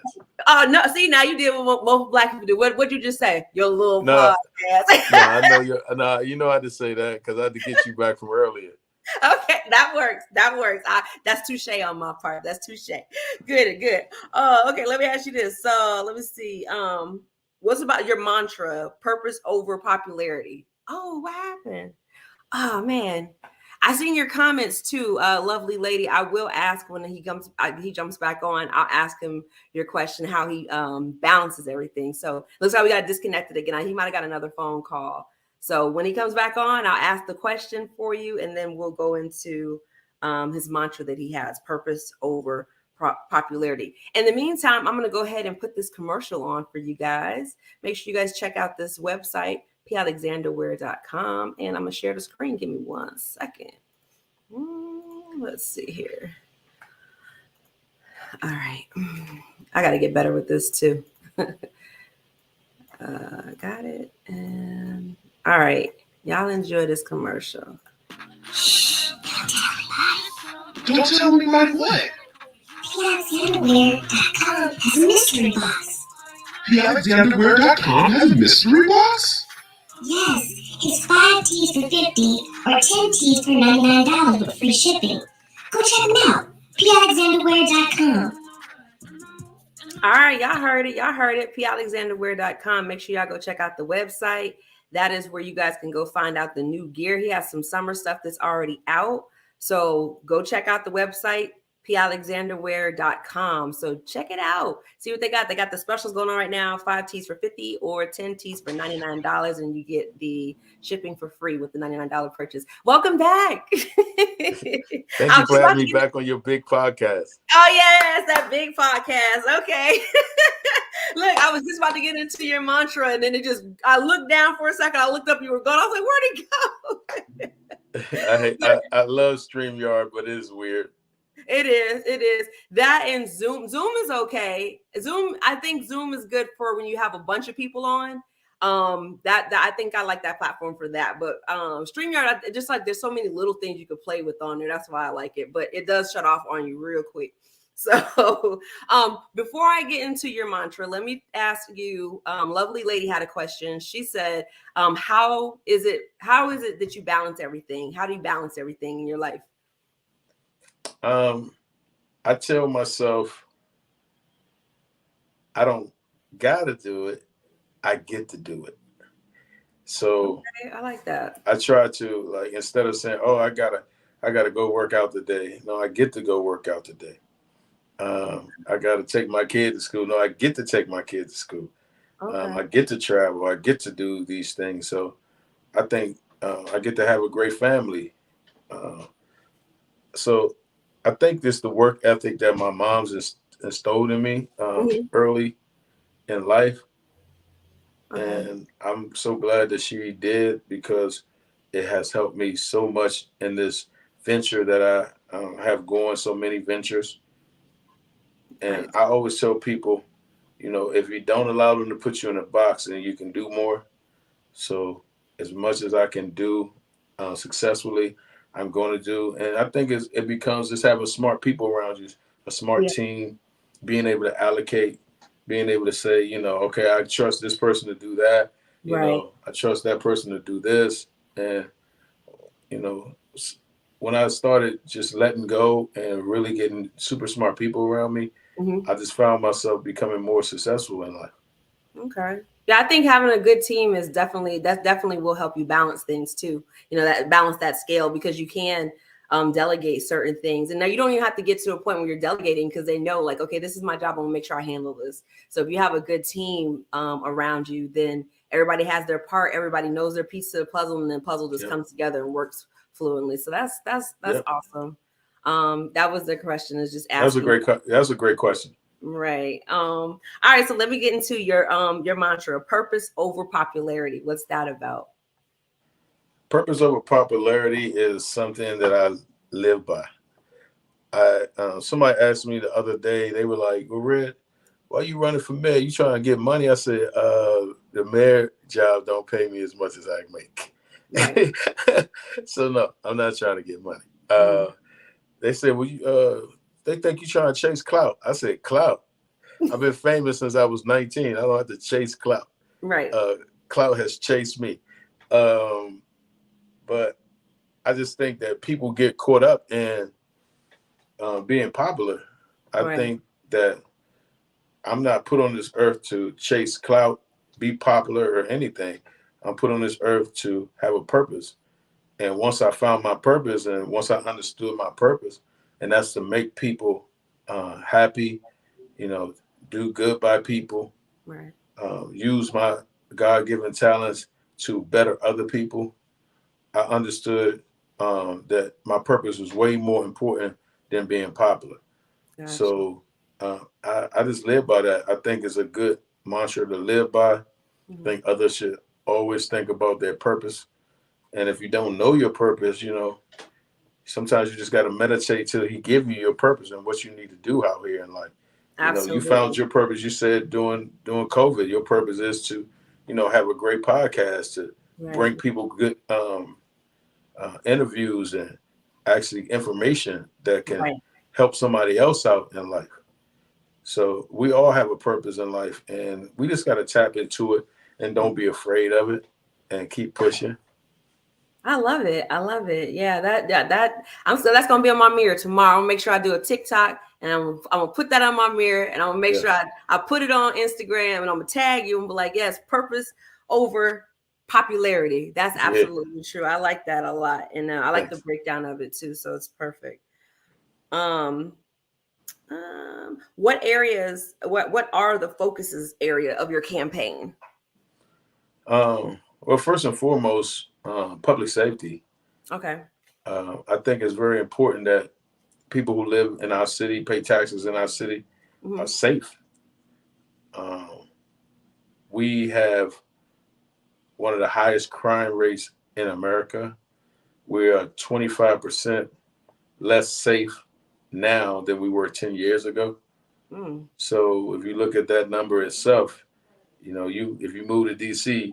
[SPEAKER 1] Oh no! See, now you did what most Black people do. What'd you just say? Your little podcast.
[SPEAKER 5] No, I know you. No, you know how to say that because I had to get you back from earlier.
[SPEAKER 1] Okay, that works. That's touche on my part. That's touche. Good. Okay, let me ask you this. So let me see. What's about your mantra? Purpose over popularity. Oh, what happened? Oh man, I seen your comments too, lovely lady. I will ask when he jumps back on. I'll ask him your question, how he balances everything. So looks like we got disconnected again. He might have got another phone call. So when he comes back on, I'll ask the question for you, and then we'll go into his mantra that he has: purpose over popularity. In the meantime, I'm going to go ahead and put this commercial on for you guys. Make sure you guys check out this website, palexanderware.com, and I'm going to share the screen. Give me 1 second. Let's see here. All right. I got to get better with this too. Got it. And all right. Y'all enjoy this commercial.
[SPEAKER 4] Shh,
[SPEAKER 3] Don't tell anybody what?
[SPEAKER 4] PalexanderWare.com has a mystery box.
[SPEAKER 3] PalexanderWare.com has a mystery box?
[SPEAKER 4] Yes, it's 5 teas for $50 or 10 teas for $99 with free shipping. Go check them out. PalexanderWare.com.
[SPEAKER 1] All right, y'all heard it. palexanderwear.com. Make sure y'all go check out the website. That is where you guys can go find out the new gear. He has some summer stuff that's already out. So go check out the website, palexanderwear.com. So check it out. See what they got. They got the specials going on right now, 5 teas for $50 or 10 teas for $99, and you get the shipping for free with the $99 purchase. Welcome back.
[SPEAKER 5] Thank you for having me back on your big podcast.
[SPEAKER 1] Oh yes, that big podcast. Okay. Look, I was just about to get into your mantra, and then I looked down for a second. I looked up, you were gone. I was like, where'd it
[SPEAKER 5] go? I love StreamYard, but it is weird.
[SPEAKER 1] It is. That and Zoom. Zoom is okay. I think Zoom is good for when you have a bunch of people on. That I think I like that platform for that. But StreamYard, just like there's so many little things you could play with on there. That's why I like it. But it does shut off on you real quick. So before I get into your mantra, let me ask you, lovely lady had a question. She said, how is it that you balance everything? How do you balance everything in your life?
[SPEAKER 5] I tell myself I don't gotta do it. I get to do it. So
[SPEAKER 1] okay, I like that.
[SPEAKER 5] I try to, like, instead of saying, oh, I gotta go work out today. No, I get to go work out today. I got to take my kid to school. No, I get to take my kid to school. Okay. I get to travel. I get to do these things. So I think I get to have a great family. So I think this the work ethic that my mom's instilled in me early in life.
[SPEAKER 1] Okay.
[SPEAKER 5] And I'm so glad that she did, because it has helped me so much in this venture that I have going, so many ventures. And
[SPEAKER 1] Right.
[SPEAKER 5] I always tell people, if you don't allow them to put you in a box, then you can do more. So as much as I can do successfully, I'm going to do. And I think it becomes just having smart people around you, a smart
[SPEAKER 1] Yeah.
[SPEAKER 5] team, being able to allocate, being able to say, okay, I trust this person to do that.
[SPEAKER 1] Right.
[SPEAKER 5] I trust that person to do this. And, when I started just letting go and really getting super smart people around me,
[SPEAKER 1] Hmm.
[SPEAKER 5] I just found myself becoming more successful in life.
[SPEAKER 1] Okay. Yeah, I think having a good team is definitely will help you balance things too. That balance that scale, because you can delegate certain things. And now you don't even have to get to a point where you're delegating, because they know, like, okay, this is my job. I'm gonna make sure I handle this. So if you have a good team around you, then everybody has their part. Everybody knows their piece of the puzzle, and then puzzle just
[SPEAKER 5] Yep.
[SPEAKER 1] comes together and works fluently. So that's
[SPEAKER 5] Yep.
[SPEAKER 1] awesome. That was the question. Is just
[SPEAKER 5] That's a
[SPEAKER 1] asking.
[SPEAKER 5] great. That's a great question.
[SPEAKER 1] Right. All right, so let me get into your mantra, purpose over popularity. What's that about?
[SPEAKER 5] Purpose over popularity is something that I live by. Somebody asked me the other day. They were like, "Well, Red, why you running for mayor? You trying to get money?" I said, "The mayor job don't pay me as much as I
[SPEAKER 1] Right.
[SPEAKER 5] make." So no, I'm not trying to get money.
[SPEAKER 1] Mhm.
[SPEAKER 5] They said, "Well, they think you trying to chase clout." I said, "Clout. I've been famous since I was 19. I don't have to chase clout.
[SPEAKER 1] Right.
[SPEAKER 5] Clout has chased me." Um, but I just think that people get caught up in being popular. I
[SPEAKER 1] Right.
[SPEAKER 5] think that I'm not put on this earth to chase clout, be popular, or anything. I'm put on this earth to have a purpose. And once I found my purpose, and once I understood my purpose, and that's to make people happy, you know, do good by people,
[SPEAKER 1] Right.
[SPEAKER 5] use my God-given talents to better other people. I understood that my purpose was way more important than being popular.
[SPEAKER 1] Gotcha.
[SPEAKER 5] So I just live by that. I think it's a good mantra to live by. I
[SPEAKER 1] Mhm.
[SPEAKER 5] think others should always think about their purpose. And if you don't know your purpose, sometimes you just got to meditate till he give you your purpose and what you need to do out here in life. You found
[SPEAKER 1] Absolutely.
[SPEAKER 5] your purpose. You said during COVID, your purpose is to, have a great podcast, to
[SPEAKER 1] Right.
[SPEAKER 5] bring people good interviews and actually information that can
[SPEAKER 1] Right.
[SPEAKER 5] help somebody else out in life. So we all have a purpose in life, and we just got to tap into it and don't be afraid of it and keep pushing.
[SPEAKER 1] I love it. I love it. Yeah, that I'm so that's gonna be on my mirror tomorrow. I'm gonna make sure I do a TikTok, and I'm gonna put that on my mirror, and I'm gonna make sure
[SPEAKER 5] Yes.
[SPEAKER 1] I put it on Instagram, and I'm gonna tag you and be like, yes, purpose over popularity. That's
[SPEAKER 5] Yeah.
[SPEAKER 1] absolutely true. I like that a lot, and I like the
[SPEAKER 5] Thanks.
[SPEAKER 1] breakdown of it too. So it's perfect. Um, what areas? What are the focuses area of your campaign?
[SPEAKER 5] Well, first and foremost, public safety.
[SPEAKER 1] Okay.
[SPEAKER 5] I think it's very important that people who live in our city, pay taxes in our city, are
[SPEAKER 1] Hmm.
[SPEAKER 5] safe. Um, we have one of the highest crime rates in America. We are 25% less safe now than we were 10 years ago.
[SPEAKER 1] Mm.
[SPEAKER 5] So if you look at that number itself, if you move to DC,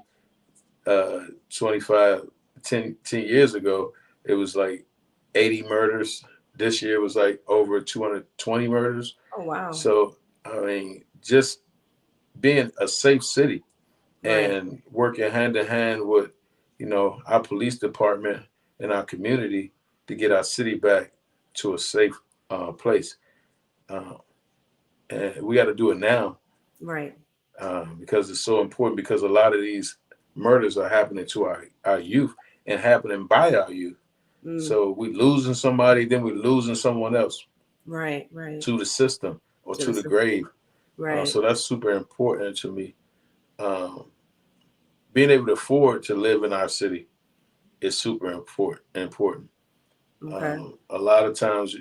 [SPEAKER 5] 25, 10 years ago, it was like 80 murders. This year was like over 220 murders.
[SPEAKER 1] Oh wow.
[SPEAKER 5] So, I mean, just being a safe city
[SPEAKER 1] Right.
[SPEAKER 5] and working hand in hand with, our police department and our community to get our city back to a safe place. Uh, and we got to do it now
[SPEAKER 1] Right.
[SPEAKER 5] because it's so important, because a lot of these murders are happening to our youth and happening by our youth.
[SPEAKER 1] Mm.
[SPEAKER 5] So we losing somebody, then we losing someone else
[SPEAKER 1] Right. Right.
[SPEAKER 5] to the system or
[SPEAKER 1] To
[SPEAKER 5] to
[SPEAKER 1] the
[SPEAKER 5] the
[SPEAKER 1] system.
[SPEAKER 5] grave.
[SPEAKER 1] Right.
[SPEAKER 5] So that's super important to me. Um, Being able to afford to live in our city is super important.
[SPEAKER 1] Okay.
[SPEAKER 5] A lot of times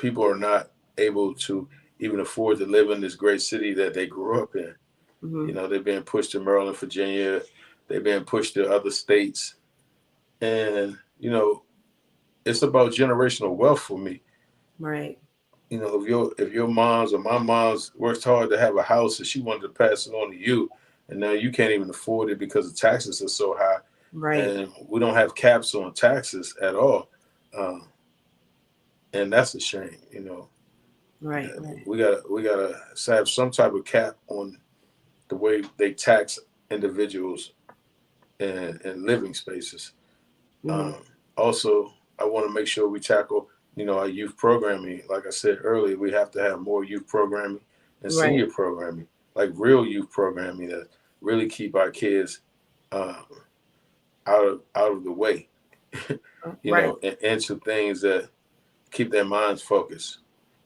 [SPEAKER 5] people are not able to even afford to live in this great city that they grew up in. You know, they're being pushed to Maryland, Virginia. They're being pushed to other states. And, you know, it's about generational wealth for me.
[SPEAKER 1] Right.
[SPEAKER 5] You know, if your mom's or my mom's worked hard to have a house and she wanted to pass it on to you, and now you can't even afford it because the taxes are so high.
[SPEAKER 1] Right.
[SPEAKER 5] And we don't have caps on taxes at all. And that's a shame, you know.
[SPEAKER 1] Right.
[SPEAKER 5] We gotta have some type of cap on the way they tax individuals and living spaces. Also, I want to make sure we tackle, you know, our youth programming. Like I said earlier, we have to have more youth programming and senior programming, like real youth programming that really keep our kids out of the way, you know, and into things that keep their minds focused,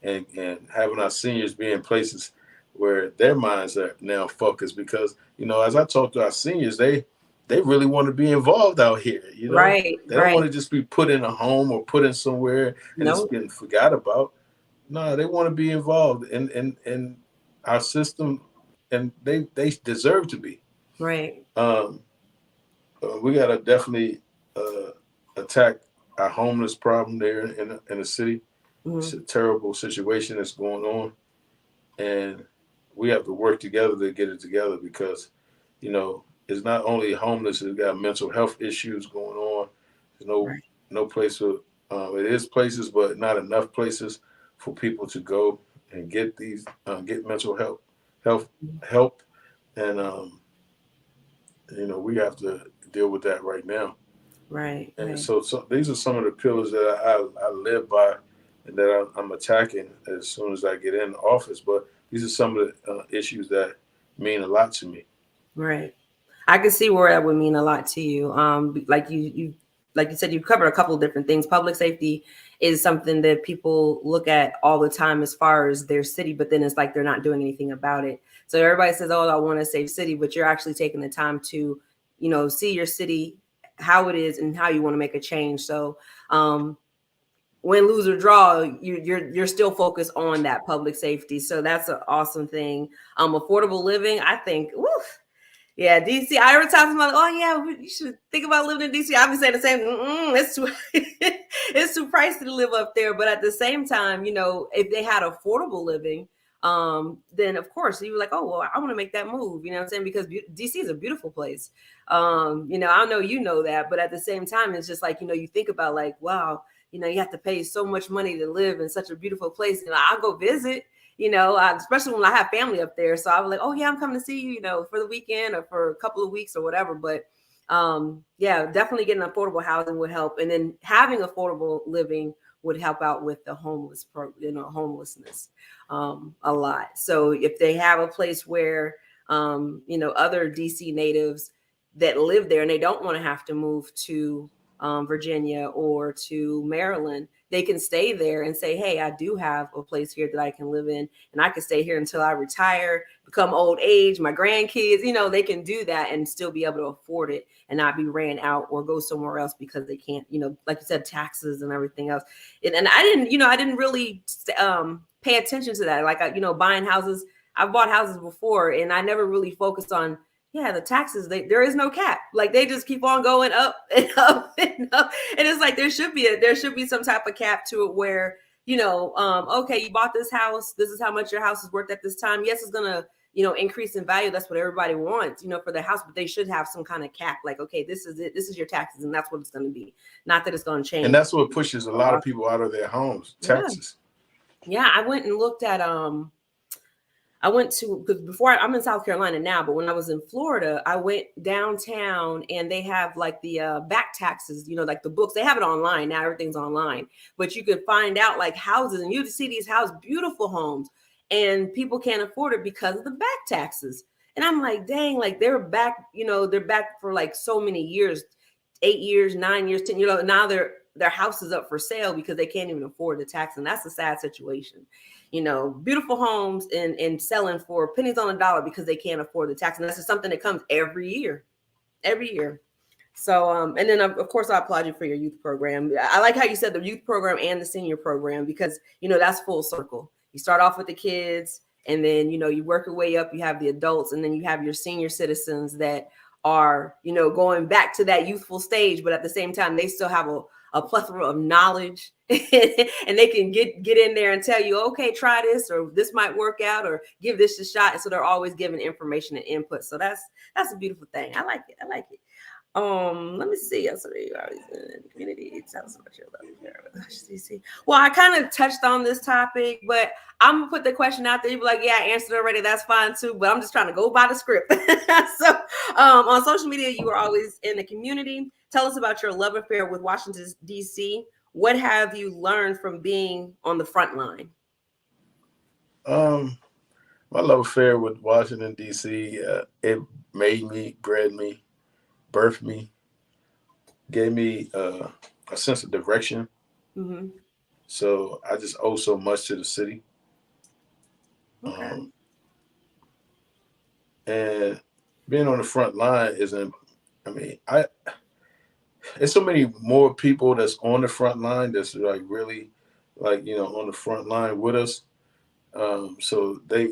[SPEAKER 5] and having our seniors be in places where their minds are now focused, because, you know, as I talk to our seniors, they really want to be involved out here, you know. They don't want to just be put in a home or put in somewhere and it's getting forgot about. No, they want to be involved in our system, and they deserve to be.
[SPEAKER 1] Right.
[SPEAKER 5] We got to definitely attack our homeless problem there in the city. It's a terrible situation that's going on, and we have to work together to get it together, because, you know, it's not only homeless, it's got mental health issues going on. There's no place for it is places, but not enough places for people to go and get these get mental health help, and you know, we have to deal with that right now.
[SPEAKER 1] Right.
[SPEAKER 5] And so these are some of the pillars that I live by and that I'm attacking as soon as I get in office. But these are some of the issues that mean a lot to me.
[SPEAKER 1] Right. I can see where that would mean a lot to you. Like you said, you've covered a couple of different things. Public safety is something that people look at all the time as far as their city, but then it's like they're not doing anything about it. So everybody says, "Oh, I want a safe city," but you're actually taking the time to, you know, see your city, how it is, and how you want to make a change. So, win, lose, or draw, you're still focused on that public safety. So that's an awesome thing. Affordable living, I think. Woof. Yeah, DC. I every time I'm like, oh yeah, you should think about living in DC. I've been saying the same. It's too, it's too pricey to live up there. But at the same time, you know, if they had affordable living, then of course you were like, oh well, I want to make that move. You know what I'm saying? Because DC is a beautiful place. You know, I know you know that, but at the same time, it's just like, you know, you think about like, wow, you know, you have to pay so much money to live in such a beautiful place. And I'll go visit. You know, especially when I have family up there. So I was like, oh yeah, I'm coming to see you, you know, for the weekend or for a couple of weeks or whatever. But yeah, definitely getting affordable housing would help. And then having affordable living would help out with the homelessness a lot. So if they have a place where, you know, other DC natives that live there and they don't want to have to move to Virginia or to Maryland, they can stay there and say, hey, I do have a place here that I can live in, and I can stay here until I retire, become old age, my grandkids, you know, they can do that and still be able to afford it and not be ran out or go somewhere else because they can't, you know, like you said, taxes and everything else. And I didn't really pay attention to that. Like, you know, buying houses, I've bought houses before and I never really focused on, yeah, the taxes, there is no cap. Like they just keep on going up and up and up. And it's like there should be some type of cap to it where, you know, okay, you bought this house. This is how much your house is worth at this time. Yes, it's gonna, you know, increase in value. That's what everybody wants, you know, for their house, but they should have some kind of cap. Like, okay, this is it. This is your taxes, and that's what it's gonna be. Not that it's gonna change.
[SPEAKER 5] And that's what pushes a lot of people out of their homes, taxes.
[SPEAKER 1] Yeah, I went and looked at because before I'm in South Carolina now, but when I was in Florida, I went downtown and they have like the back taxes, you know, like the books. They have it online now. Everything's online, but you could find out like houses, and you see these houses, beautiful homes, and people can't afford it because of the back taxes. And I'm like, dang, like they're back, you know, they're back for like so many years, 8 years, 9 years, 10, you know, now their house is up for sale because they can't even afford the tax. And that's a sad situation. You know, beautiful homes and selling for pennies on a dollar because they can't afford the tax. And that's just something that comes every year. So, and then of course I applaud you for your youth program. I like how you said the youth program and the senior program, because, that's full circle. You start off with the kids, and then, you work your way up, you have the adults, and then you have your senior citizens that are, going back to that youthful stage, but at the same time, they still have a plethora of knowledge and they can get in there and tell you, okay, try this, or this might work out, or give this a shot. And so they're always giving information and input. So that's a beautiful thing. I like it. Let me see. So you are in the community. Tell us about your love care. Well, I kind of touched on this topic, but I'm gonna put the question out there. You be like, yeah, I answered already. That's fine too. But I'm just trying to go by the script. So, on social media, you are always in the community. Tell us about your love affair with Washington D.C. What have you learned from being on the front line?
[SPEAKER 5] My love affair with Washington D.C. It made me, bred me, birthed me, gave me a sense of direction.
[SPEAKER 1] Mm-hmm.
[SPEAKER 5] So I just owe so much to the city.
[SPEAKER 1] Okay.
[SPEAKER 5] And being on the front line it's so many more people that's on the front line that's like really on the front line with us. So they,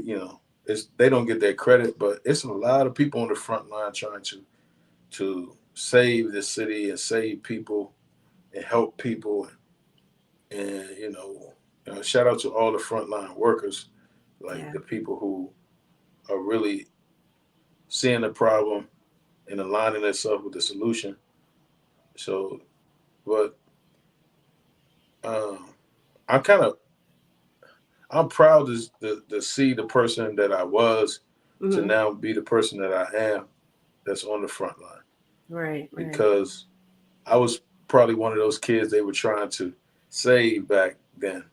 [SPEAKER 5] they don't get that credit, but it's a lot of people on the front line trying to save the city and save people and help people. And, shout out to all the frontline workers, the people who are really seeing the problem and aligning themselves with the solution. So, but I'm proud to see the person that I was to now be the person that I am that's on the front line.
[SPEAKER 1] Right.
[SPEAKER 5] Because I was probably one of those kids they were trying to save back then.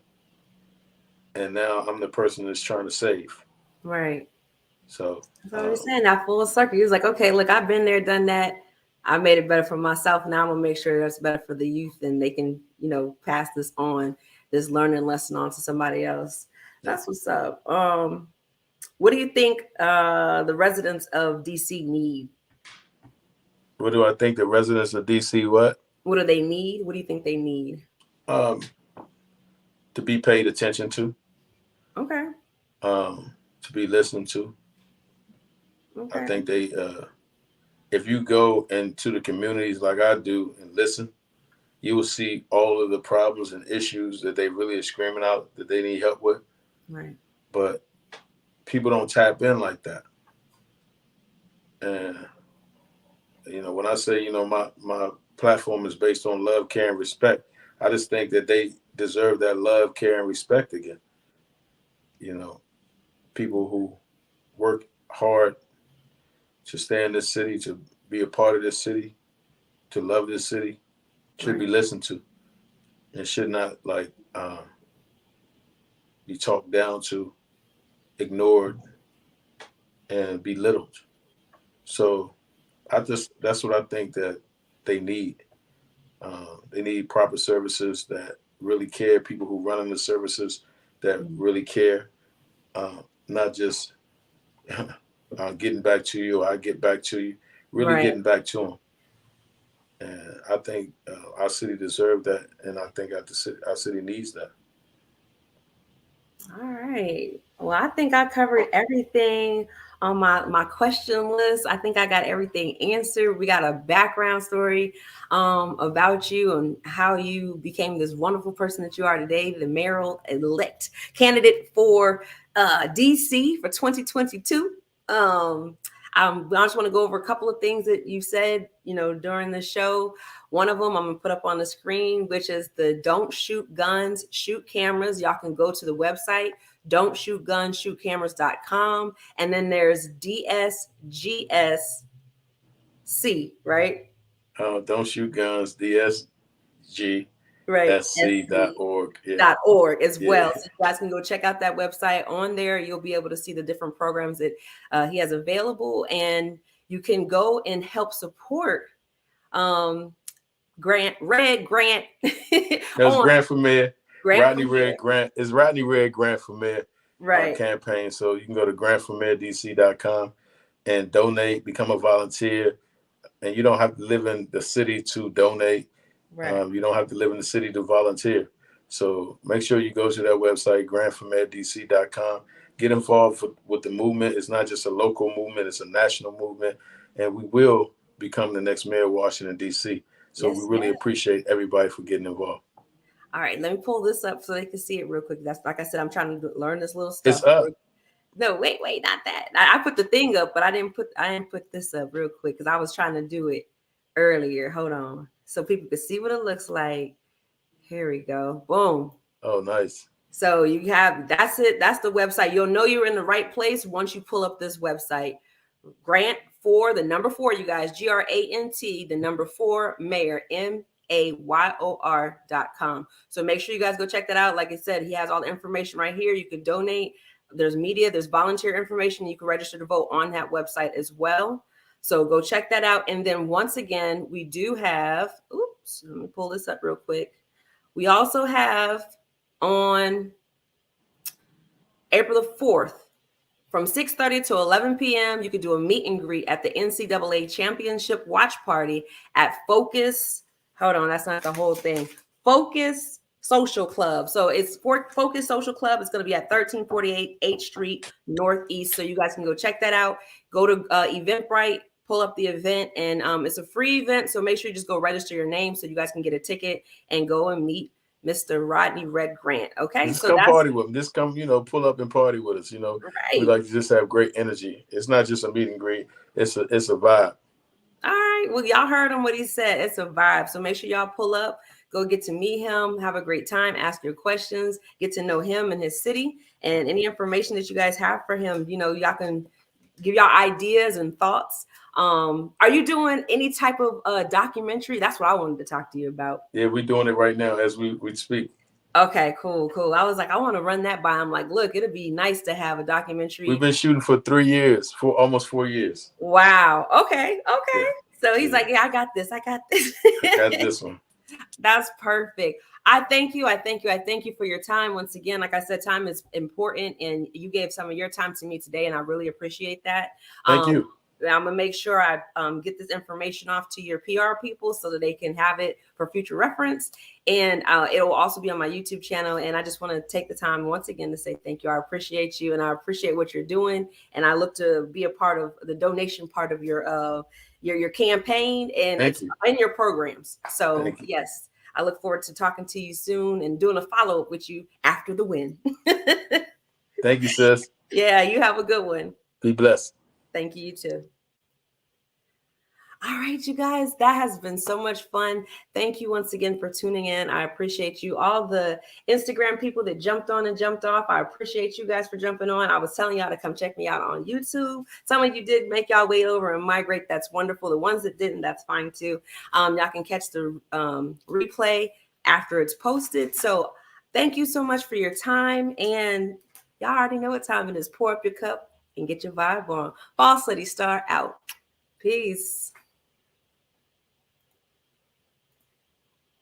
[SPEAKER 5] And now I'm the person that's trying to save.
[SPEAKER 1] Right.
[SPEAKER 5] So
[SPEAKER 1] that's what I'm saying. That full circle. He was like, okay, look, I've been there, done that. I made it better for myself. Now I'm gonna make sure that's better for the youth, and they can, pass this on, this learning lesson on to somebody else. That's what's up. What do you think the residents of DC need?
[SPEAKER 5] What do I think the residents of DC what?
[SPEAKER 1] What do they need? What do you think they need?
[SPEAKER 5] To be paid attention to.
[SPEAKER 1] Okay.
[SPEAKER 5] To be listened to.
[SPEAKER 1] Okay.
[SPEAKER 5] I think they if you go into the communities like I do and listen, you will see all of the problems and issues that they really are screaming out that they need help with.
[SPEAKER 1] Right.
[SPEAKER 5] But people don't tap in like that. And, when I say, my platform is based on love, care, and respect, I just think that they deserve that love, care, and respect again. People who work hard to stay in this city, to be a part of this city, to love this city, should be listened to, and should not be talked down to, ignored, and belittled. So that's what I think that they need. They need proper services that really care, people who run in the services that really care, not just getting back to you, or I get back to you, really getting back to them. And I think our city deserves that, and I think our city needs that.
[SPEAKER 1] All right. Well, I think I covered everything on my question list. I think I got everything answered. We got a background story about you and how you became this wonderful person that you are today, the mayoral elect candidate for DC for 2022. I just want to go over a couple of things that you said, during the show. One of them I'm going to put up on the screen, which is the Don't Shoot Guns, Shoot Cameras. Y'all can go to the website, don'tshootgunshootcameras.com. And then there's DSGSC, right?
[SPEAKER 5] Don't Shoot Guns, DSG.
[SPEAKER 1] Right.
[SPEAKER 5] SC.org.
[SPEAKER 1] .org as well. So you guys can go check out that website. On there, you'll be able to see the different programs that he has available, and you can go and help support Grant.
[SPEAKER 5] That's Grant for Mayor. Rodney Red Grant is Rodney Red Grant for Mayor campaign. So you can go to grantformayordc.com and donate, become a volunteer. and you don't have to live in the city to donate.
[SPEAKER 1] Right.
[SPEAKER 5] You don't have to live in the city to volunteer. So make sure you go to that website, grantformeddc.com. Get involved with the movement. It's not just a local movement, it's a national movement. And we will become the next mayor of Washington, D.C. So
[SPEAKER 1] Yes,
[SPEAKER 5] we really
[SPEAKER 1] yes.
[SPEAKER 5] appreciate everybody for getting involved.
[SPEAKER 1] All right, let me pull this up so they can see it real quick. That's like I said, I'm trying to learn this little
[SPEAKER 5] It's
[SPEAKER 1] stuff.
[SPEAKER 5] up.
[SPEAKER 1] No, wait, not that. I put the thing up, but I didn't put this up real quick because I was trying to do it earlier. Hold on, so people can see what it looks like. Here we go. Boom.
[SPEAKER 5] Oh, nice.
[SPEAKER 1] So you have, that's it. That's the website. You'll know you're in the right place once you pull up this website. Grant for the number 4, you guys, GRANT, the number 4, mayor, MAYOR.com. So make sure you guys go check that out. Like I said, he has all the information right here. You can donate. There's media, there's volunteer information. You can register to vote on that website as well. So go check that out. And then once again, we do have, oops, let me pull this up real quick. We also have on April the 4th, from 6:30 to 11 p.m., you could do a meet and greet at the NCAA Championship Watch Party at Focus. Hold on, that's not the whole thing. Focus Social Club. So it's Focus Social Club. It's going to be at 1348 H Street Northeast. So you guys can go check that out. Go to Eventbrite, pull up the event, and it's a free event. So make sure you just go register your name so you guys can get a ticket and go and meet Mr. Rodney Red Grant. Okay,
[SPEAKER 5] Just
[SPEAKER 1] so
[SPEAKER 5] come
[SPEAKER 1] that's
[SPEAKER 5] party with them. Just come, pull up and party with us.
[SPEAKER 1] right.
[SPEAKER 5] We like to just have great energy. It's not just a meet and greet. It's a vibe.
[SPEAKER 1] All right. Well, y'all heard him what he said. It's a vibe. So make sure y'all pull up, go get to meet him, have a great time, ask your questions, get to know him and his city, and any information that you guys have for him. Y'all can give y'all ideas and thoughts. Are you doing any type of documentary? That's what I wanted to talk to you about.
[SPEAKER 5] Yeah, we're doing it right now as we speak.
[SPEAKER 1] Okay, cool. I was like, I want to run that by him. Like, look, it'd be nice to have a documentary.
[SPEAKER 5] We've been shooting for 3 years, for almost 4 years.
[SPEAKER 1] Wow. Okay.
[SPEAKER 5] Yeah.
[SPEAKER 1] So he's like, yeah, I got this.
[SPEAKER 5] I got this one.
[SPEAKER 1] That's perfect. I thank you for your time. Once again, like I said, time is important, and you gave some of your time to me today, and I really appreciate that.
[SPEAKER 5] Thank you.
[SPEAKER 1] I'm gonna make sure I get this information off to your PR people so that they can have it for future reference, and it will also be on my YouTube channel. And I just want to take the time once again to say thank you. I appreciate you, and I appreciate what you're doing, and I look to be a part of the donation part of your campaign and in your programs. So yes, I look forward to talking to you soon and doing a follow-up with you after the win.
[SPEAKER 5] Thank you, sis.
[SPEAKER 1] Yeah, you have a good one.
[SPEAKER 5] Be blessed.
[SPEAKER 1] Thank you, you too. All right, you guys, that has been so much fun. Thank you once again for tuning in. I appreciate you. All the Instagram people that jumped on and jumped off, I appreciate you guys for jumping on. I was telling y'all to come check me out on YouTube. Some of you did make y'all wait over and migrate. That's wonderful. The ones that didn't, that's fine too. Y'all can catch the replay after it's posted. So thank you so much for your time. And y'all already know what time it is. Pour up your cup and get your vibe on. Boss Lady Star out. Peace.